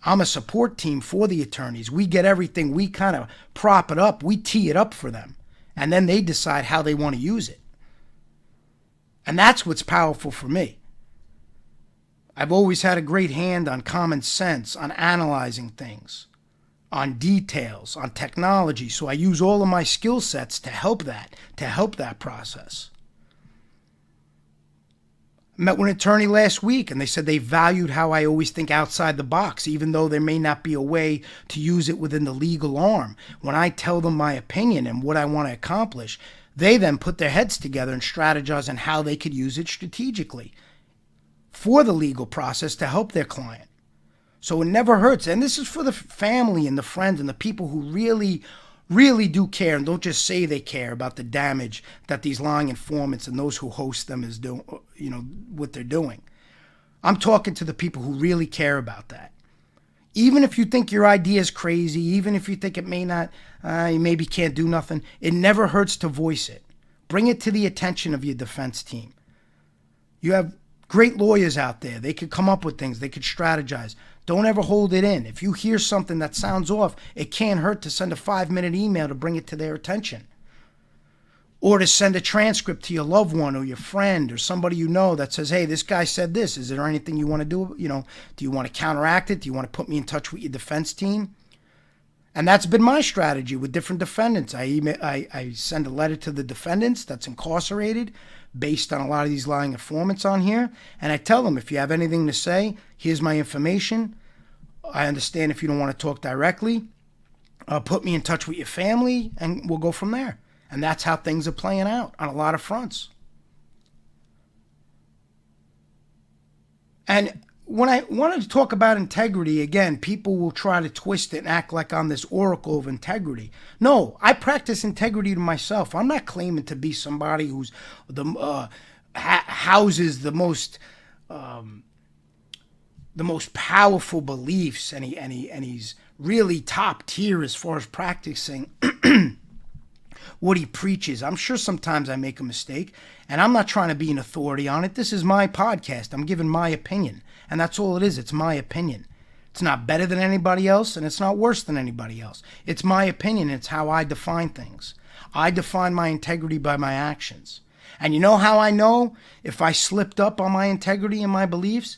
I'm a support team for the attorneys. We get everything. We kind of prop it up. We tee it up for them. And then they decide how they want to use it. And that's what's powerful for me. I've always had a great hand on common sense, on analyzing things, on details, on technology. So I use all of my skill sets to help that process. I met with an attorney last week, and they said they valued how I always think outside the box, even though there may not be a way to use it within the legal arm. When I tell them my opinion and what I want to accomplish, they then put their heads together and strategize on how they could use it strategically for the legal process to help their client. So it never hurts. And this is for the family and the friends and the people who really, really do care and don't just say they care about the damage that these lying informants and those who host them is doing, what they're doing. I'm talking to the people who really care about that. Even if you think your idea is crazy, even if you think it may not, you maybe can't do nothing, it never hurts to voice it. Bring it to the attention of your defense team. You have great lawyers out there. They could come up with things. They could strategize. Don't ever hold it in. If you hear something that sounds off, it can't hurt to send a 5-minute email to bring it to their attention. Or to send a transcript to your loved one or your friend or somebody you know that says, hey, this guy said this. Is there anything you want to do? Do you want to counteract it? Do you want to put me in touch with your defense team? And that's been my strategy with different defendants. I send a letter to the defendants that's incarcerated based on a lot of these lying informants on here. And I tell them, if you have anything to say, here's my information. I understand if you don't want to talk directly. Put me in touch with your family and we'll go from there. And that's how things are playing out on a lot of fronts. And when I wanted to talk about integrity, again, people will try to twist it and act like I'm this oracle of integrity. No, I practice integrity to myself. I'm not claiming to be somebody who's houses the most powerful beliefs, and he's really top tier as far as practicing what he preaches. I'm sure sometimes I make a mistake, and I'm not trying to be an authority on it. This is my podcast. I'm giving my opinion, and that's all it is. It's my opinion. It's not better than anybody else, and it's not worse than anybody else. It's my opinion. It's how I define things. I define my integrity by my actions. And you know how I know if I slipped up on my integrity and my beliefs?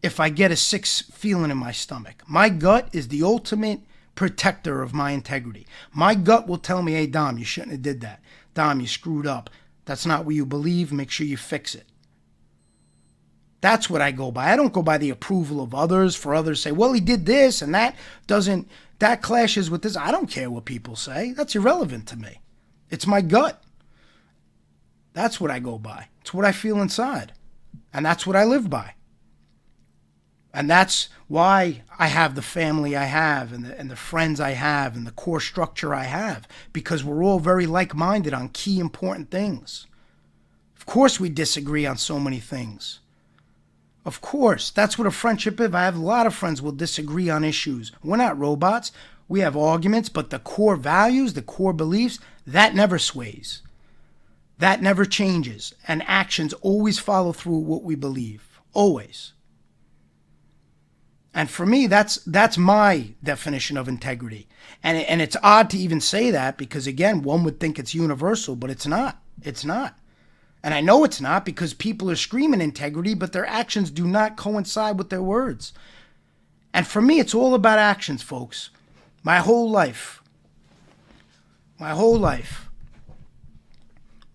If I get a sick feeling in my stomach. My gut is the ultimate protector of my integrity. My gut will tell me, hey, Dom, you shouldn't have did that. Dom, you screwed up. That's not what you believe. Make sure you fix it. That's what I go by. I don't go by the approval of others. For others to say, well, he did this and that clashes with this. I don't care what people say. That's irrelevant to me. It's my gut. That's what I go by. It's what I feel inside. And that's what I live by. And that's why I have the family I have and the friends I have and the core structure I have, because we're all very like-minded on key important things. Of course we disagree on so many things. Of course. That's what a friendship is. I have a lot of friends who will disagree on issues. We're not robots. We have arguments, but the core values, the core beliefs, that never sways. That never changes. And actions always follow through what we believe. Always. And for me, that's my definition of integrity. And it's odd to even say that because, again, one would think it's universal, but it's not. It's not. And I know it's not because people are screaming integrity, but their actions do not coincide with their words. And for me, it's all about actions, folks. My whole life.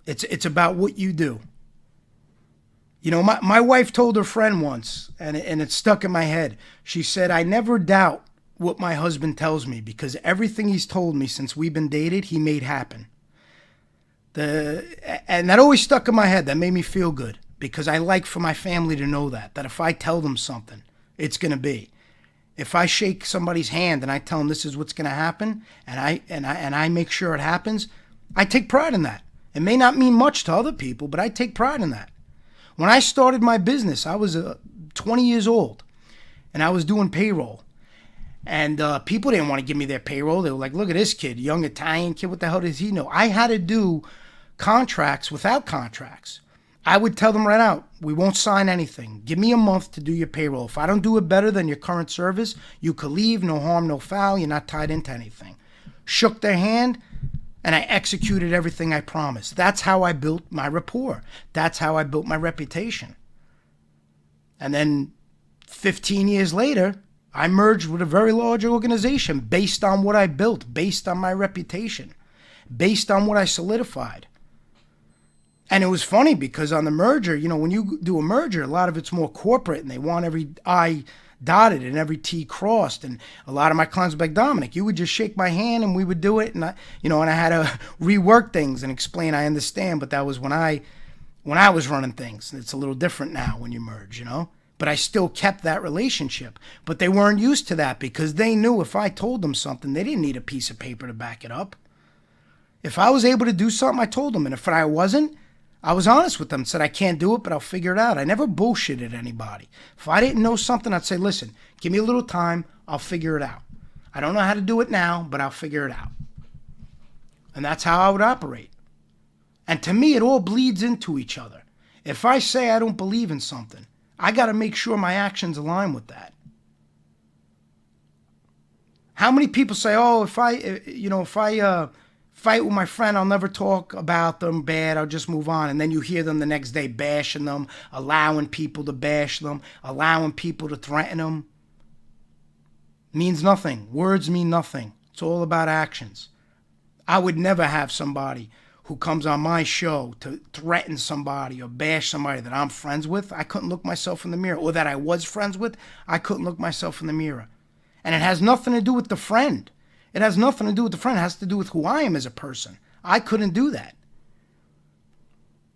It's about what you do. You know, my wife told her friend once, and it stuck in my head. She said, I never doubt what my husband tells me because everything he's told me since we've been dated, he made happen. And that always stuck in my head. That made me feel good because I like for my family to know that if I tell them something, it's going to be. If I shake somebody's hand and I tell them this is what's going to happen, and I make sure it happens, I take pride in that. It may not mean much to other people, but I take pride in that. When I started my business, I was 20 years old, and I was doing payroll. And people didn't want to give me their payroll. They were like, look at this kid, young Italian kid, what the hell does he know? I had to do contracts without contracts. I would tell them right out, we won't sign anything. Give me a month to do your payroll. If I don't do it better than your current service, you could leave, no harm, no foul. You're not tied into anything. Shook their hand. And I executed everything I promised. That's how I built my rapport. That's how I built my reputation. And then 15 years later, I merged with a very large organization based on what I built, based on my reputation, based on what I solidified. And it was funny because on the merger, you know, when you do a merger, a lot of it's more corporate and they want every I dotted and every T crossed. And a lot of my clients were like, Dominick, you would just shake my hand and we would do it. And I had to rework things and explain, I understand. But that was when I was running things. It's a little different now when you merge, you know, but I still kept that relationship. But they weren't used to that because they knew if I told them something, they didn't need a piece of paper to back it up. If I was able to do something, I told them. And if I wasn't, I was honest with them and said, I can't do it, but I'll figure it out. I never bullshitted anybody. If I didn't know something, I'd say, listen, give me a little time. I'll figure it out. I don't know how to do it now, but I'll figure it out. And that's how I would operate. And to me, it all bleeds into each other. If I say I don't believe in something, I got to make sure my actions align with that. How many people say, oh, if I fight with my friend, I'll never talk about them bad, I'll just move on. And then you hear them the next day bashing them, allowing people to bash them, allowing people to threaten them. Means nothing. Words mean nothing. It's all about actions. I would never have somebody who comes on my show to threaten somebody or bash somebody that I'm friends with. I couldn't look myself in the mirror. Or that I was friends with, I couldn't look myself in the mirror. And it has nothing to do with the friend. It has nothing to do with the friend. It has to do with who I am as a person. I couldn't do that.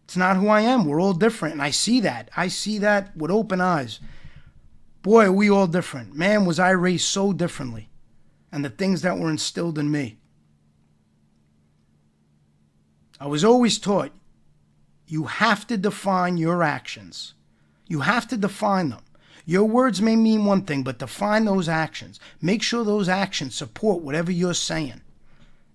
It's not who I am. We're all different. And I see that. I see that with open eyes. Boy, are we all different. Man, was I raised so differently. And the things that were instilled in me. I was always taught, you have to define your actions. You have to define them. Your words may mean one thing, but define those actions. Make sure those actions support whatever you're saying.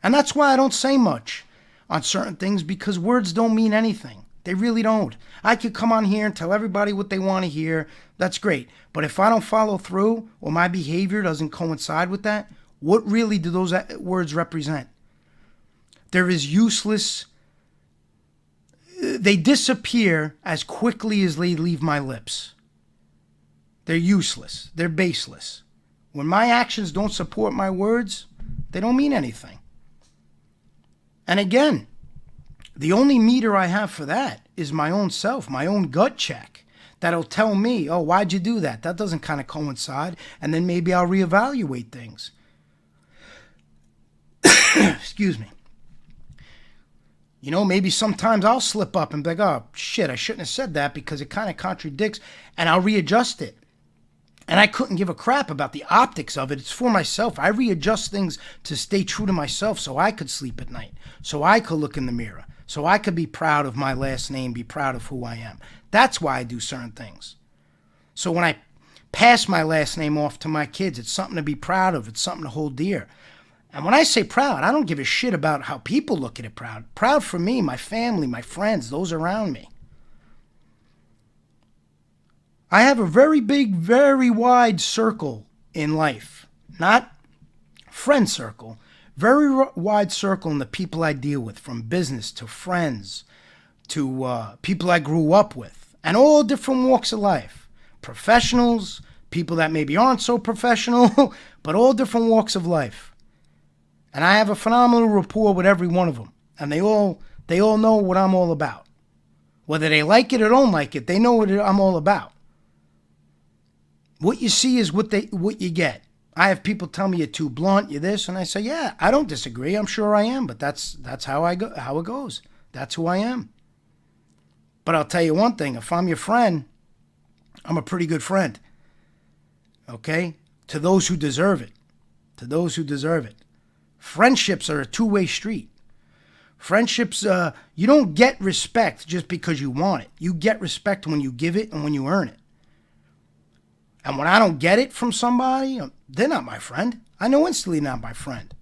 And that's why I don't say much on certain things, because words don't mean anything. They really don't. I could come on here and tell everybody what they want to hear. That's great. But if I don't follow through or my behavior doesn't coincide with that, what really do those words represent? There is useless. They disappear as quickly as they leave my lips. They're useless. They're baseless. When my actions don't support my words, they don't mean anything. And again, the only meter I have for that is my own self, my own gut check. That'll tell me, oh, why'd you do that? That doesn't kind of coincide. And then maybe I'll reevaluate things. Excuse me. You know, maybe sometimes I'll slip up and be like, oh, shit, I shouldn't have said that because it kind of contradicts, and I'll readjust it. And I couldn't give a crap about the optics of it. It's for myself. I readjust things to stay true to myself so I could sleep at night, so I could look in the mirror, so I could be proud of my last name, be proud of who I am. That's why I do certain things. So when I pass my last name off to my kids, it's something to be proud of. It's something to hold dear. And when I say proud, I don't give a shit about how people look at it proud. Proud for me, my family, my friends, those around me. I have a very big, very wide circle in life. Not friend circle. Very wide circle in the people I deal with, from business to friends to people I grew up with. And all different walks of life. Professionals, people that maybe aren't so professional, but all different walks of life. And I have a phenomenal rapport with every one of them. And they all know what I'm all about. Whether they like it or don't like it, they know what I'm all about. What you see is what you get. I have people tell me you're too blunt, you're this, and I say, yeah, I don't disagree. I'm sure I am, but that's how it goes. That's who I am. But I'll tell you one thing, if I'm your friend, I'm a pretty good friend. Okay? To those who deserve it. To those who deserve it. Friendships are a two-way street. Friendships, you don't get respect just because you want it. You get respect when you give it and when you earn it. And when I don't get it from somebody, they're not my friend. I know instantly not my friend.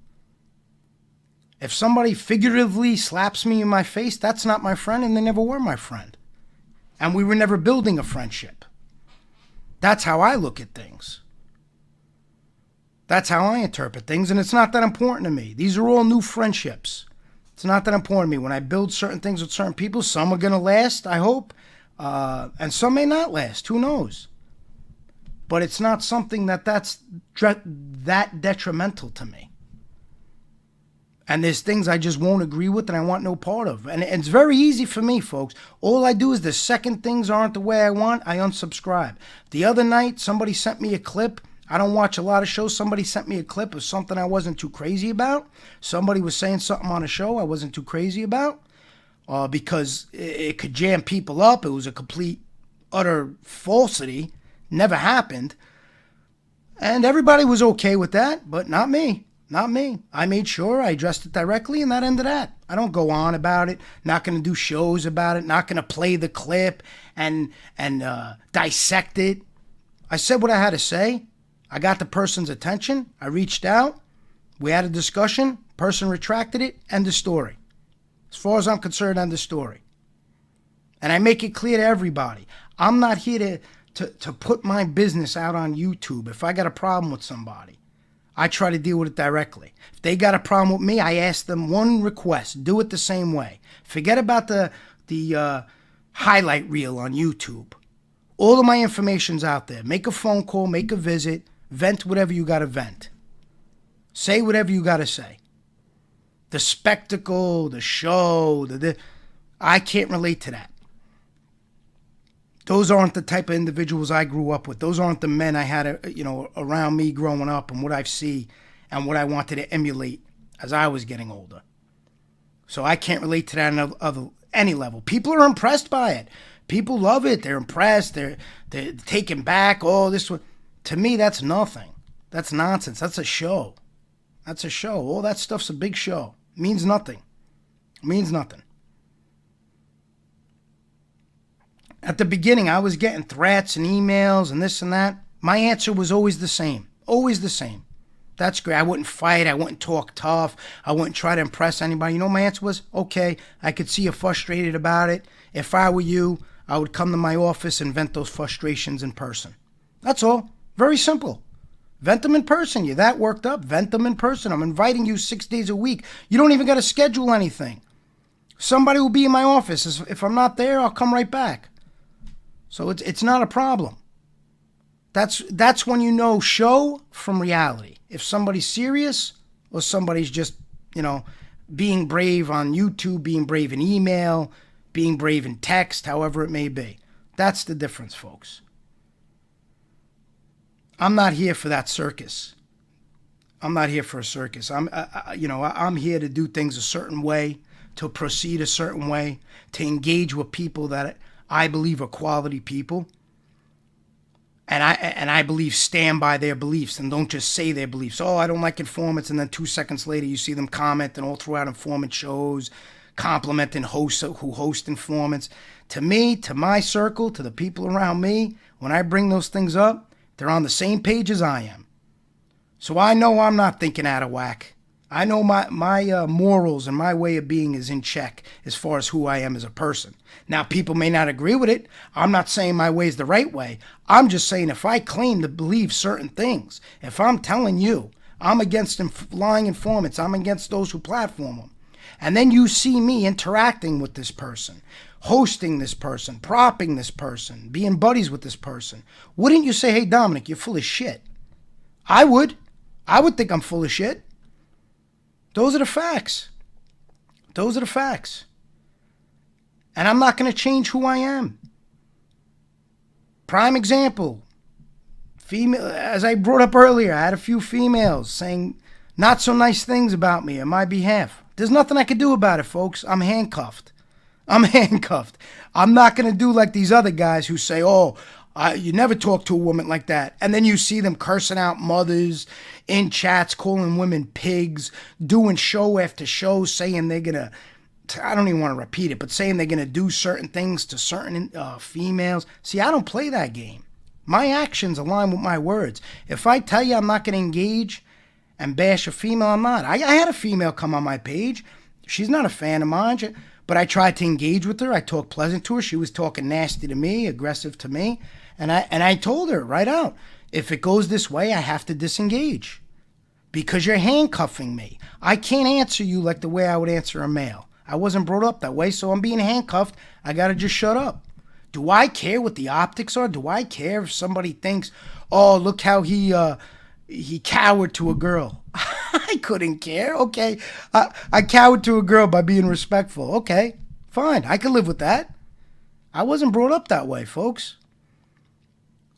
If somebody figuratively slaps me in my face, that's not my friend, and they never were my friend. And we were never building a friendship. That's how I look at things. That's how I interpret things, and it's not that important to me. These are all new friendships. It's not that important to me. When I build certain things with certain people, some are going to last, I hope, and some may not last. Who knows? But it's not something that's that detrimental to me. And there's things I just won't agree with and I want no part of. And it's very easy for me, folks. All I do is the second things aren't the way I want, I unsubscribe. The other night, somebody sent me a clip. I don't watch a lot of shows. Somebody sent me a clip of something I wasn't too crazy about. Somebody was saying something on a show I wasn't too crazy about because it could jam people up. It was a complete, utter falsity. Never happened. And everybody was okay with that, but not me. Not me. I made sure I addressed it directly, and that ended that. I don't go on about it. Not going to do shows about it. Not going to play the clip and dissect it. I said what I had to say. I got the person's attention. I reached out. We had a discussion. Person retracted it. End of story. As far as I'm concerned, end of story. And I make it clear to everybody. I'm not here to put my business out on YouTube. If I got a problem with somebody, I try to deal with it directly. If they got a problem with me, I ask them one request. Do it the same way. Forget about the highlight reel on YouTube. All of my information's out there. Make a phone call, make a visit, vent whatever you got to vent. Say whatever you got to say. The spectacle, the show, I can't relate to that. Those aren't the type of individuals I grew up with. Those aren't the men I had, around me growing up and what I see and what I wanted to emulate as I was getting older. So I can't relate to that on any level. People are impressed by it. People love it. They're impressed. They're taken back. Oh, this one. To me, that's nothing. That's nonsense. That's a show. That's a show. All that stuff's a big show. It means nothing. It means nothing. At the beginning, I was getting threats and emails and this and that. My answer was always the same. Always the same. That's great. I wouldn't fight. I wouldn't talk tough. I wouldn't try to impress anybody. You know, my answer was, okay, I could see you're frustrated about it. If I were you, I would come to my office and vent those frustrations in person. That's all. Very simple. Vent them in person. You're that worked up, vent them in person. I'm inviting you 6 days a week. You don't even got to schedule anything. Somebody will be in my office. If I'm not there, I'll come right back. So it's not a problem. That's when you know show from reality. If somebody's serious or somebody's just, being brave on YouTube, being brave in email, being brave in text, however it may be. That's the difference, folks. I'm not here for that circus. I'm not here for a circus. I'm here to do things a certain way, to proceed a certain way, to engage with people that I believe are quality people, and I believe stand by their beliefs and don't just say their beliefs. Oh, I don't like informants, and then 2 seconds later you see them commenting all throughout informant shows, complimenting hosts who host informants. To me, to my circle, to the people around me, when I bring those things up, they're on the same page as I am. So I know I'm not thinking out of whack. I know my morals and my way of being is in check as far as who I am as a person. Now, people may not agree with it. I'm not saying my way is the right way. I'm just saying if I claim to believe certain things, if I'm telling you I'm against lying informants, I'm against those who platform them, and then you see me interacting with this person, hosting this person, propping this person, being buddies with this person, wouldn't you say, hey, Dominick, you're full of shit? I would. I would think I'm full of shit. Those are the facts. Those are the facts. And I'm not going to change who I am. Prime example. Female, as I brought up earlier, I had a few females saying not so nice things about me on my behalf. There's nothing I can do about it, folks. I'm handcuffed. I'm handcuffed. I'm not going to do like these other guys who say, oh, you never talk to a woman like that. And then you see them cursing out mothers in chats, calling women pigs, doing show after show, saying they're going to, I don't even want to repeat it, but saying they're going to do certain things to certain females. See, I don't play that game. My actions align with my words. If I tell you I'm not going to engage and bash a female, I'm not. I had a female come on my page. She's not a fan of mine, but I tried to engage with her. I talked pleasant to her. She was talking nasty to me, aggressive to me. And I told her right out, if it goes this way, I have to disengage because you're handcuffing me. I can't answer you like the way I would answer a male. I wasn't brought up that way, so I'm being handcuffed. I got to just shut up. Do I care what the optics are? Do I care if somebody thinks, oh, look how he cowered to a girl? I couldn't care. Okay, I cowered to a girl by being respectful. Okay, fine. I can live with that. I wasn't brought up that way, folks.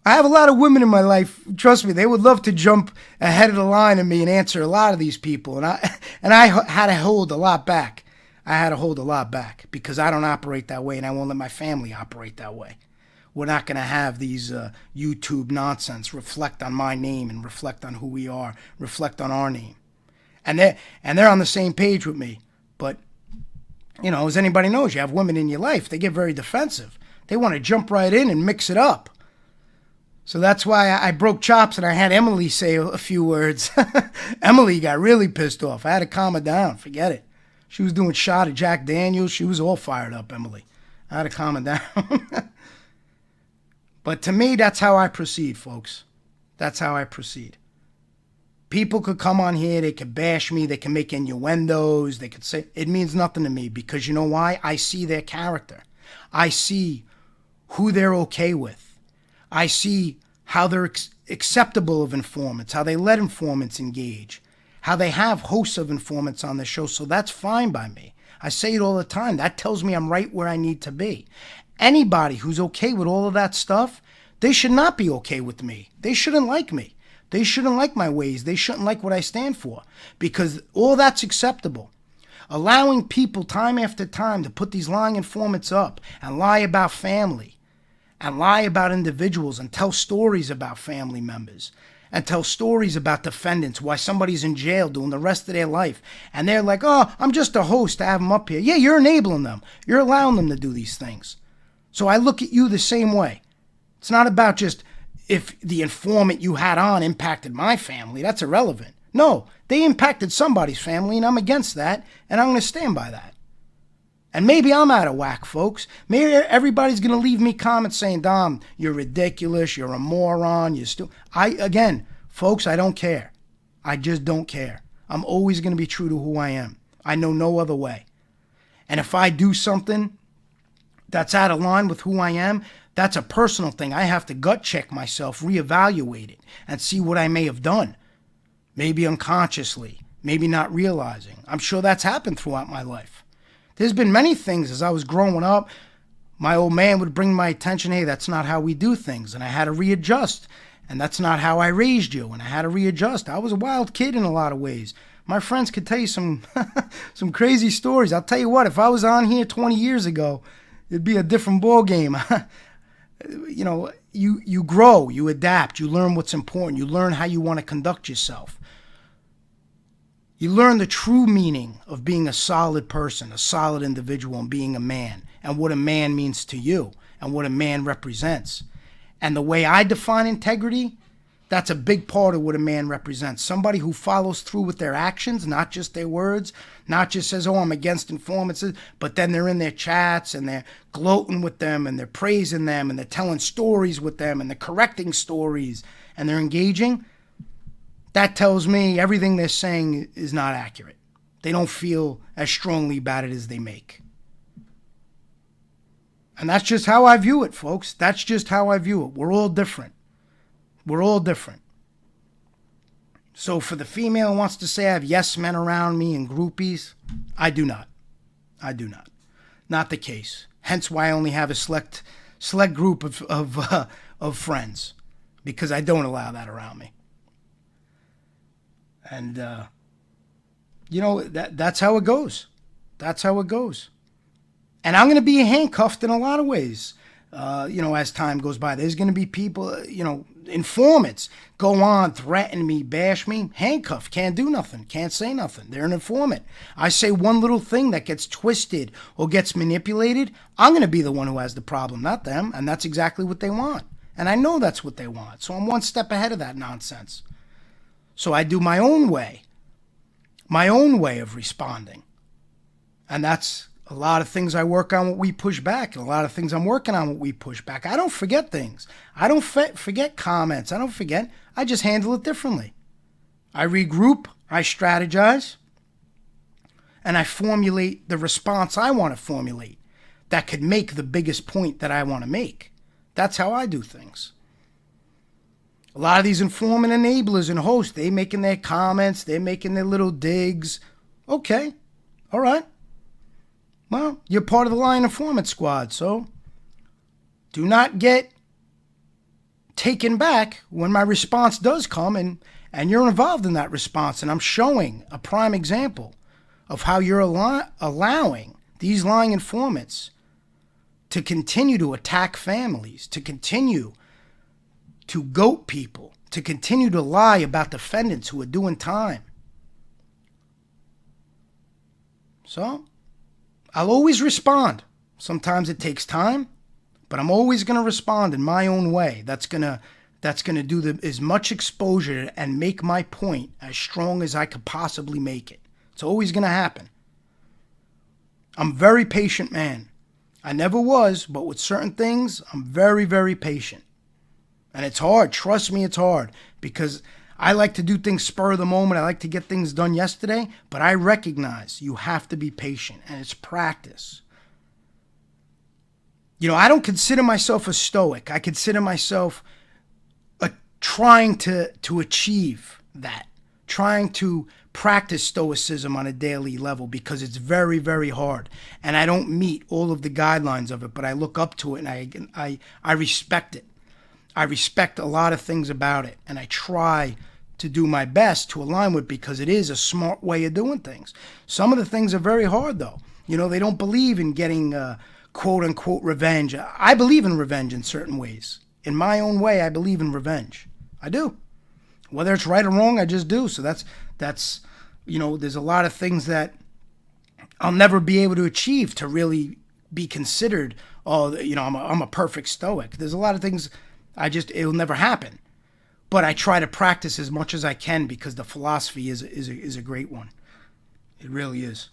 I have a lot of women in my life. Trust me, they would love to jump ahead of the line of me and answer a lot of these people. And I had to hold a lot back. I had to hold a lot back because I don't operate that way and I won't let my family operate that way. We're not going to have these YouTube nonsense reflect on my name and reflect on who we are, reflect on our name. And they're on the same page with me. But, as anybody knows, you have women in your life, they get very defensive. They want to jump right in and mix it up. So that's why I broke chops and I had Emily say a few words. Emily got really pissed off. I had to calm her down. Forget it. She was doing shot at Jack Daniels. She was all fired up, Emily. I had to calm her down. But to me, that's how I proceed, folks. That's how I proceed. People could come on here. They could bash me. They can make innuendos. They could say, it means nothing to me because you know why? I see their character. I see who they're okay with. I see how they're acceptable of informants, how they let informants engage, how they have hosts of informants on the show. So that's fine by me. I say it all the time. That tells me I'm right where I need to be. Anybody who's okay with all of that stuff, they should not be okay with me. They shouldn't like me. They shouldn't like my ways. They shouldn't like what I stand for because all that's acceptable. Allowing people time after time to put these lying informants up and lie about family and lie about individuals and tell stories about family members and tell stories about defendants, why somebody's in jail doing the rest of their life. And they're like, oh, I'm just a host to have them up here. Yeah, you're enabling them. You're allowing them to do these things. So I look at you the same way. It's not about just if the informant you had on impacted my family. That's irrelevant. No, they impacted somebody's family, and I'm against that, and I'm going to stand by that. And maybe I'm out of whack, folks. Maybe everybody's going to leave me comments saying, Dom, you're ridiculous, you're a moron, Again, folks, I don't care. I just don't care. I'm always going to be true to who I am. I know no other way. And if I do something that's out of line with who I am, that's a personal thing. I have to gut check myself, reevaluate it, and see what I may have done. Maybe unconsciously, maybe not realizing. I'm sure that's happened throughout my life. There's been many things as I was growing up. My old man would bring my attention, hey, that's not how we do things. And I had to readjust. And that's not how I raised you. And I had to readjust. I was a wild kid in a lot of ways. My friends could tell you some crazy stories. I'll tell you what, if I was on here 20 years ago, it'd be a different ball game. You grow, you adapt, you learn what's important, you learn how you want to conduct yourself. You learn the true meaning of being a solid person, a solid individual, and being a man, and what a man means to you, and what a man represents. And the way I define integrity, that's a big part of what a man represents. Somebody who follows through with their actions, not just their words, not just says, oh, I'm against informants, but then they're in their chats and they're gloating with them and they're praising them and they're telling stories with them and they're correcting stories and they're engaging. That tells me everything they're saying is not accurate. They don't feel as strongly about it as they make. And that's just how I view it, folks. That's just how I view it. We're all different. We're all different. So for the female who wants to say I have yes men around me and groupies, I do not. I do not. Not the case. Hence why I only have a select group of friends, because I don't allow that around me. And, that's how it goes. That's how it goes. And I'm going to be handcuffed in a lot of ways, as time goes by. There's going to be people, informants go on, threaten me, bash me, handcuffed, can't do nothing, can't say nothing. They're an informant. I say one little thing that gets twisted or gets manipulated, I'm going to be the one who has the problem, not them. And that's exactly what they want. And I know that's what they want. So I'm one step ahead of that nonsense. So I do my own way of responding. And that's a lot of things I work on what we push back, and a lot of things I'm working on what we push back. I don't forget things. I don't forget comments. I don't forget. I just handle it differently. I regroup, I strategize, and I formulate the response I want to formulate that could make the biggest point that I want to make. That's how I do things. A lot of these informant enablers and hosts, they making their comments, they're making their little digs. Okay, all right. Well, you're part of the lying informant squad, so do not get taken back when my response does come and you're involved in that response. And I'm showing a prime example of how you're allowing these lying informants to continue to attack families, to continue to goat people, to continue to lie about defendants who are doing time. So I'll always respond. Sometimes it takes time, but I'm always going to respond in my own way. That's going to do as much exposure and make my point as strong as I could possibly make it. It's always going to happen. I'm a very patient man. I never was, but with certain things, I'm very, very patient. And it's hard. Trust me, it's hard. Because I like to do things spur of the moment. I like to get things done yesterday. But I recognize you have to be patient. And it's practice. I don't consider myself a stoic. I consider myself trying to achieve that. Trying to practice stoicism on a daily level because it's very, very hard. And I don't meet all of the guidelines of it, but I look up to it and I respect it. I respect a lot of things about it, and I try to do my best to align with it because it is a smart way of doing things. Some of the things are very hard, though. They don't believe in getting quote-unquote revenge. I believe in revenge in certain ways. In my own way, I believe in revenge. I do. Whether it's right or wrong, I just do. So that's there's a lot of things that I'll never be able to achieve to really be considered, I'm a perfect stoic. There's a lot of things it'll never happen. But I try to practice as much as I can because the philosophy is a great one. It really is.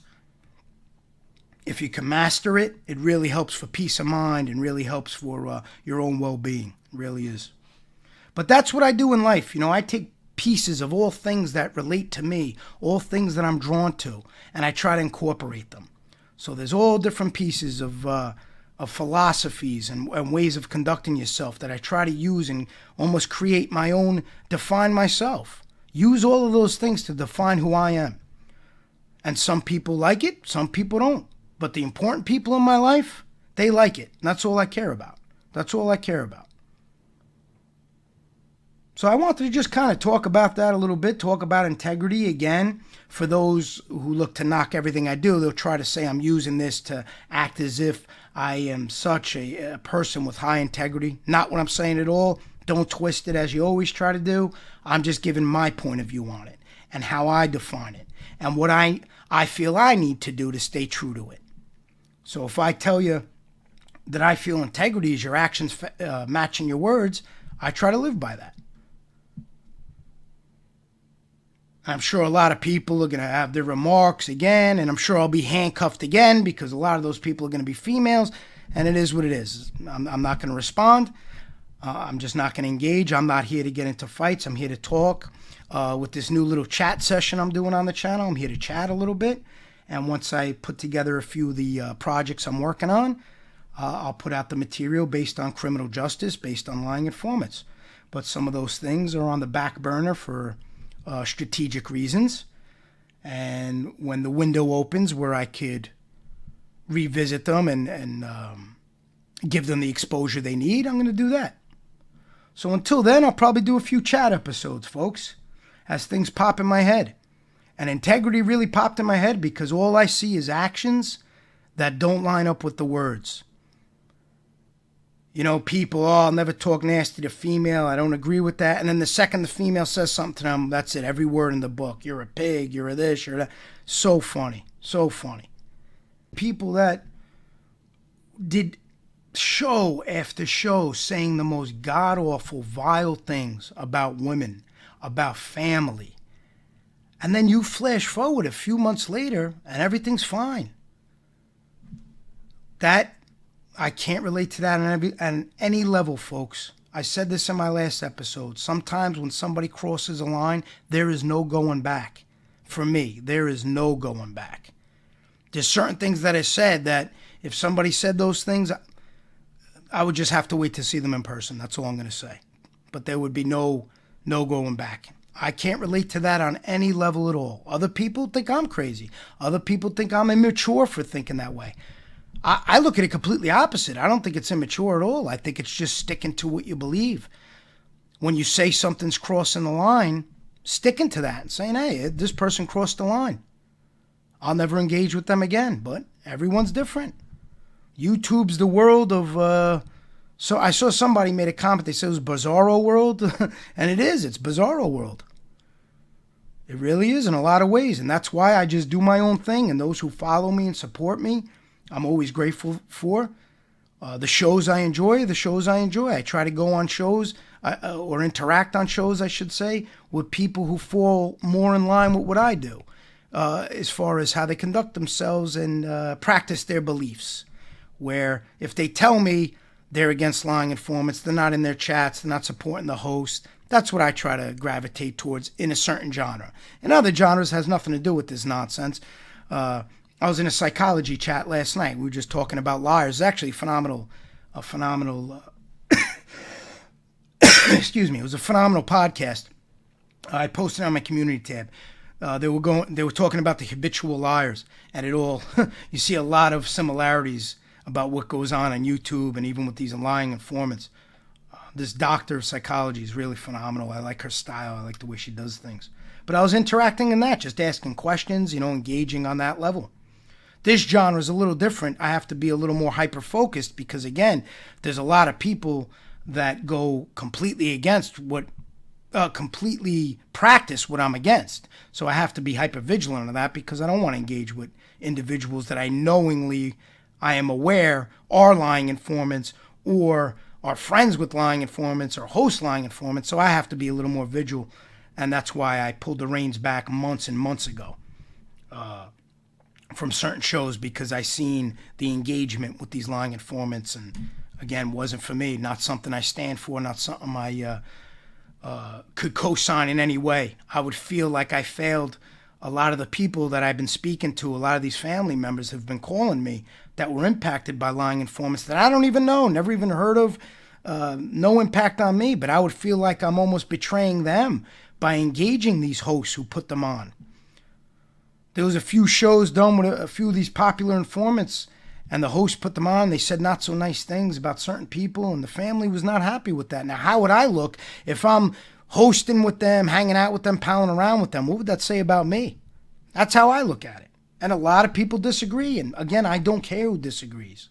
If you can master it, it really helps for peace of mind and really helps for your own well-being. It really is. But that's what I do in life. I take pieces of all things that relate to me, all things that I'm drawn to, and I try to incorporate them. So there's all different pieces of philosophies and ways of conducting yourself that I try to use and almost create my own, define myself. Use all of those things to define who I am. And some people like it, some people don't. But the important people in my life, they like it. And that's all I care about. That's all I care about. So I wanted to just kind of talk about that a little bit, talk about integrity again. For those who look to knock everything I do, they'll try to say I'm using this to act as if I am such a person with high integrity. Not what I'm saying at all. Don't twist it as you always try to do. I'm just giving my point of view on it and how I define it and what I feel I need to do to stay true to it. So if I tell you that I feel integrity is your actions matching your words, I try to live by that. I'm sure a lot of people are going to have their remarks again, and I'm sure I'll be handcuffed again because a lot of those people are going to be females, and it is what it is. I'm not going to respond. I'm just not going to engage. I'm not here to get into fights. I'm here to talk. With this new little chat session I'm doing on the channel, I'm here to chat a little bit, and once I put together a few of the projects I'm working on, I'll put out the material based on criminal justice, based on lying informants. But some of those things are on the back burner for strategic reasons, and when the window opens where I could revisit them and give them the exposure they need, I'm going to do that. So until then, I'll probably do a few chat episodes, folks, as things pop in my head. And integrity really popped in my head because all I see is actions that don't line up with the words. People, I'll never talk nasty to female. I don't agree with that. And then the second the female says something to them, that's it. Every word in the book. You're a pig. You're a this. You're that. So funny. So funny. People that did show after show saying the most god-awful, vile things about women, about family. And then you flash forward a few months later and everything's fine. I can't relate to that on any level, folks. I said this in my last episode. Sometimes when somebody crosses a line, there is no going back. For me, there is no going back. There's certain things that I said that if somebody said those things, I would just have to wait to see them in person. That's all I'm going to say. But there would be no going back. I can't relate to that on any level at all. Other people think I'm crazy. Other people think I'm immature for thinking that way. I look at it completely opposite. I don't think it's immature at all. I think it's just sticking to what you believe. When you say something's crossing the line, sticking to that and saying, hey, this person crossed the line. I'll never engage with them again, but everyone's different. YouTube's the world of... So I saw somebody made a comment. They said it was Bizarro World, and it is. It's Bizarro World. It really is in a lot of ways. And that's why I just do my own thing. And those who follow me and support me, I'm always grateful for. The shows I enjoy. I try to go on shows or interact on shows, I should say, with people who fall more in line with what I do as far as how they conduct themselves and practice their beliefs. Where if they tell me they're against lying informants, they're not in their chats, they're not supporting the host, that's what I try to gravitate towards in a certain genre. In other genres, has nothing to do with this nonsense. I was in a psychology chat last night. We were just talking about liars. It's actually a phenomenal excuse me. It was a phenomenal podcast. I posted it on my community tab. They were talking about the habitual liars, and it all you see a lot of similarities about what goes on YouTube and even with these lying informants. This doctor of psychology is really phenomenal. I like her style. I like the way she does things. But I was interacting in that, just asking questions, engaging on that level. This genre is a little different. I have to be a little more hyper-focused because, again, there's a lot of people that go completely against completely practice what I'm against. So I have to be hyper-vigilant of that because I don't want to engage with individuals that I am aware are lying informants or are friends with lying informants or host lying informants. So I have to be a little more vigilant, and that's why I pulled the reins back months and months ago. From certain shows because I seen the engagement with these lying informants, and again, wasn't for me. Not something I stand for. Not something I could co-sign in any way. I would feel like I failed a lot of the people that I've been speaking to. A lot of these family members have been calling me that were impacted by lying informants that I don't even know, never even heard of. No impact on me, but I would feel like I'm almost betraying them by engaging these hosts who put them on. There was a few shows done with a few of these popular informants, and the host put them on. They said not so nice things about certain people, and the family was not happy with that. Now, how would I look if I'm hosting with them, hanging out with them, palling around with them? What would that say about me? That's how I look at it. And a lot of people disagree. And again, I don't care who disagrees.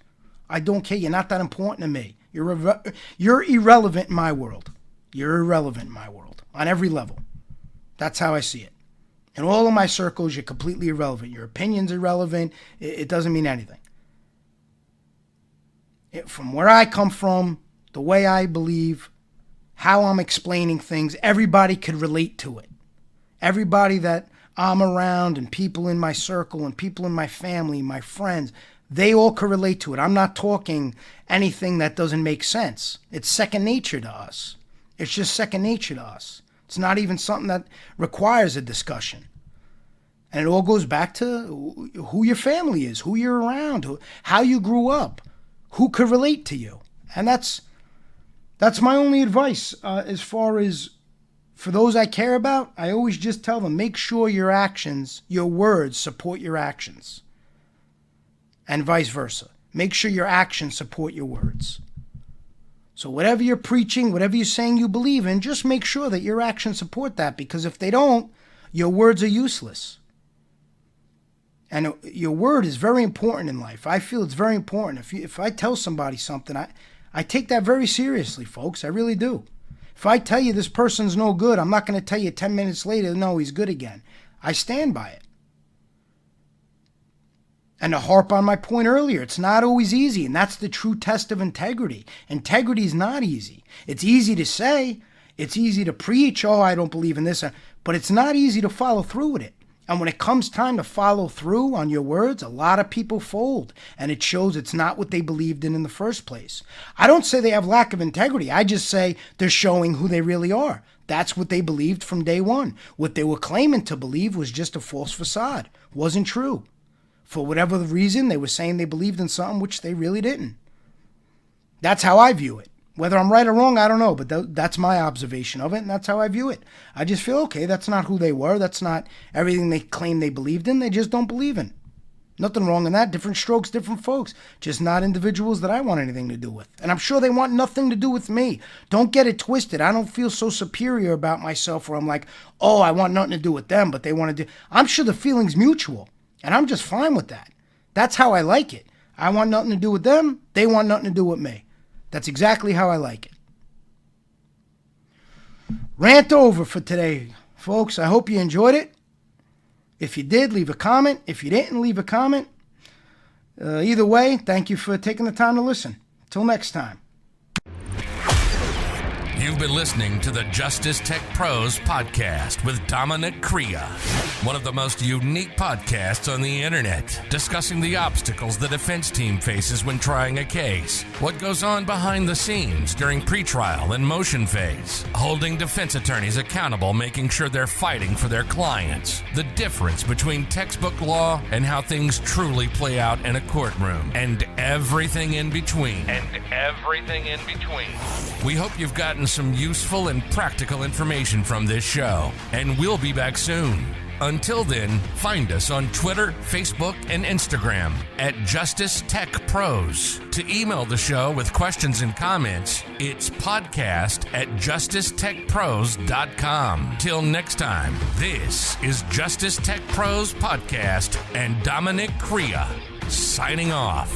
I don't care. You're not that important to me. You're irrelevant in my world. You're irrelevant in my world on every level. That's how I see it. In all of my circles, you're completely irrelevant. Your opinion's irrelevant. It doesn't mean anything. From where I come from, the way I believe, how I'm explaining things, everybody could relate to it. Everybody that I'm around and people in my circle and people in my family, my friends, they all could relate to it. I'm not talking anything that doesn't make sense. It's second nature to us. It's just second nature to us. It's not even something that requires a discussion. And it all goes back to who your family is, who you're around, how you grew up, who could relate to you. And that's my only advice as far as for those I care about. I always just tell them, make sure your actions, your words support your actions. And vice versa. Make sure your actions support your words. So whatever you're preaching, whatever you're saying you believe in, just make sure that your actions support that, because if they don't, your words are useless. And your word is very important in life. I feel it's very important. If I tell somebody something, I take that very seriously, folks. I really do. If I tell you this person's no good, I'm not going to tell you 10 minutes later, no, he's good again. I stand by it. And to harp on my point earlier, it's not always easy, and that's the true test of integrity. Integrity is not easy. It's easy to say, it's easy to preach, oh, I don't believe in this, but it's not easy to follow through with it. And when it comes time to follow through on your words, a lot of people fold, and it shows it's not what they believed in the first place. I don't say they have lack of integrity. I just say they're showing who they really are. That's what they believed from day one. What they were claiming to believe was just a false facade. Wasn't true. For whatever the reason, they were saying they believed in something which they really didn't. That's how I view it. Whether I'm right or wrong, I don't know, but that's my observation of it, and that's how I view it. I just feel, okay, that's not who they were. That's not everything they claim they believed in. They just don't believe in. Nothing wrong in that. Different strokes, different folks. Just not individuals that I want anything to do with. And I'm sure they want nothing to do with me. Don't get it twisted. I don't feel so superior about myself where I'm like, oh, I want nothing to do with them, but they want to do. I'm sure the feeling's mutual. And I'm just fine with that. That's how I like it. I want nothing to do with them. They want nothing to do with me. That's exactly how I like it. Rant over for today, folks. I hope you enjoyed it. If you did, leave a comment. If you didn't, leave a comment. Either way, thank you for taking the time to listen. Till next time. You've been listening to the Justice Tech Pros podcast with Dominick Crea, one of the most unique podcasts on the internet, discussing the obstacles the defense team faces when trying a case, what goes on behind the scenes during pretrial and motion phase, holding defense attorneys accountable, making sure they're fighting for their clients, the difference between textbook law and how things truly play out in a courtroom, and everything in between. We hope you've gotten some useful and practical information from this show, and we'll be back soon. Until then, find us on Twitter, Facebook, and Instagram at Justice Tech Pros. To email the show with questions and comments, it's podcast@justicetechpros.com. Till next time, this is Justice Tech Pros Podcast and Dominick Crea signing off.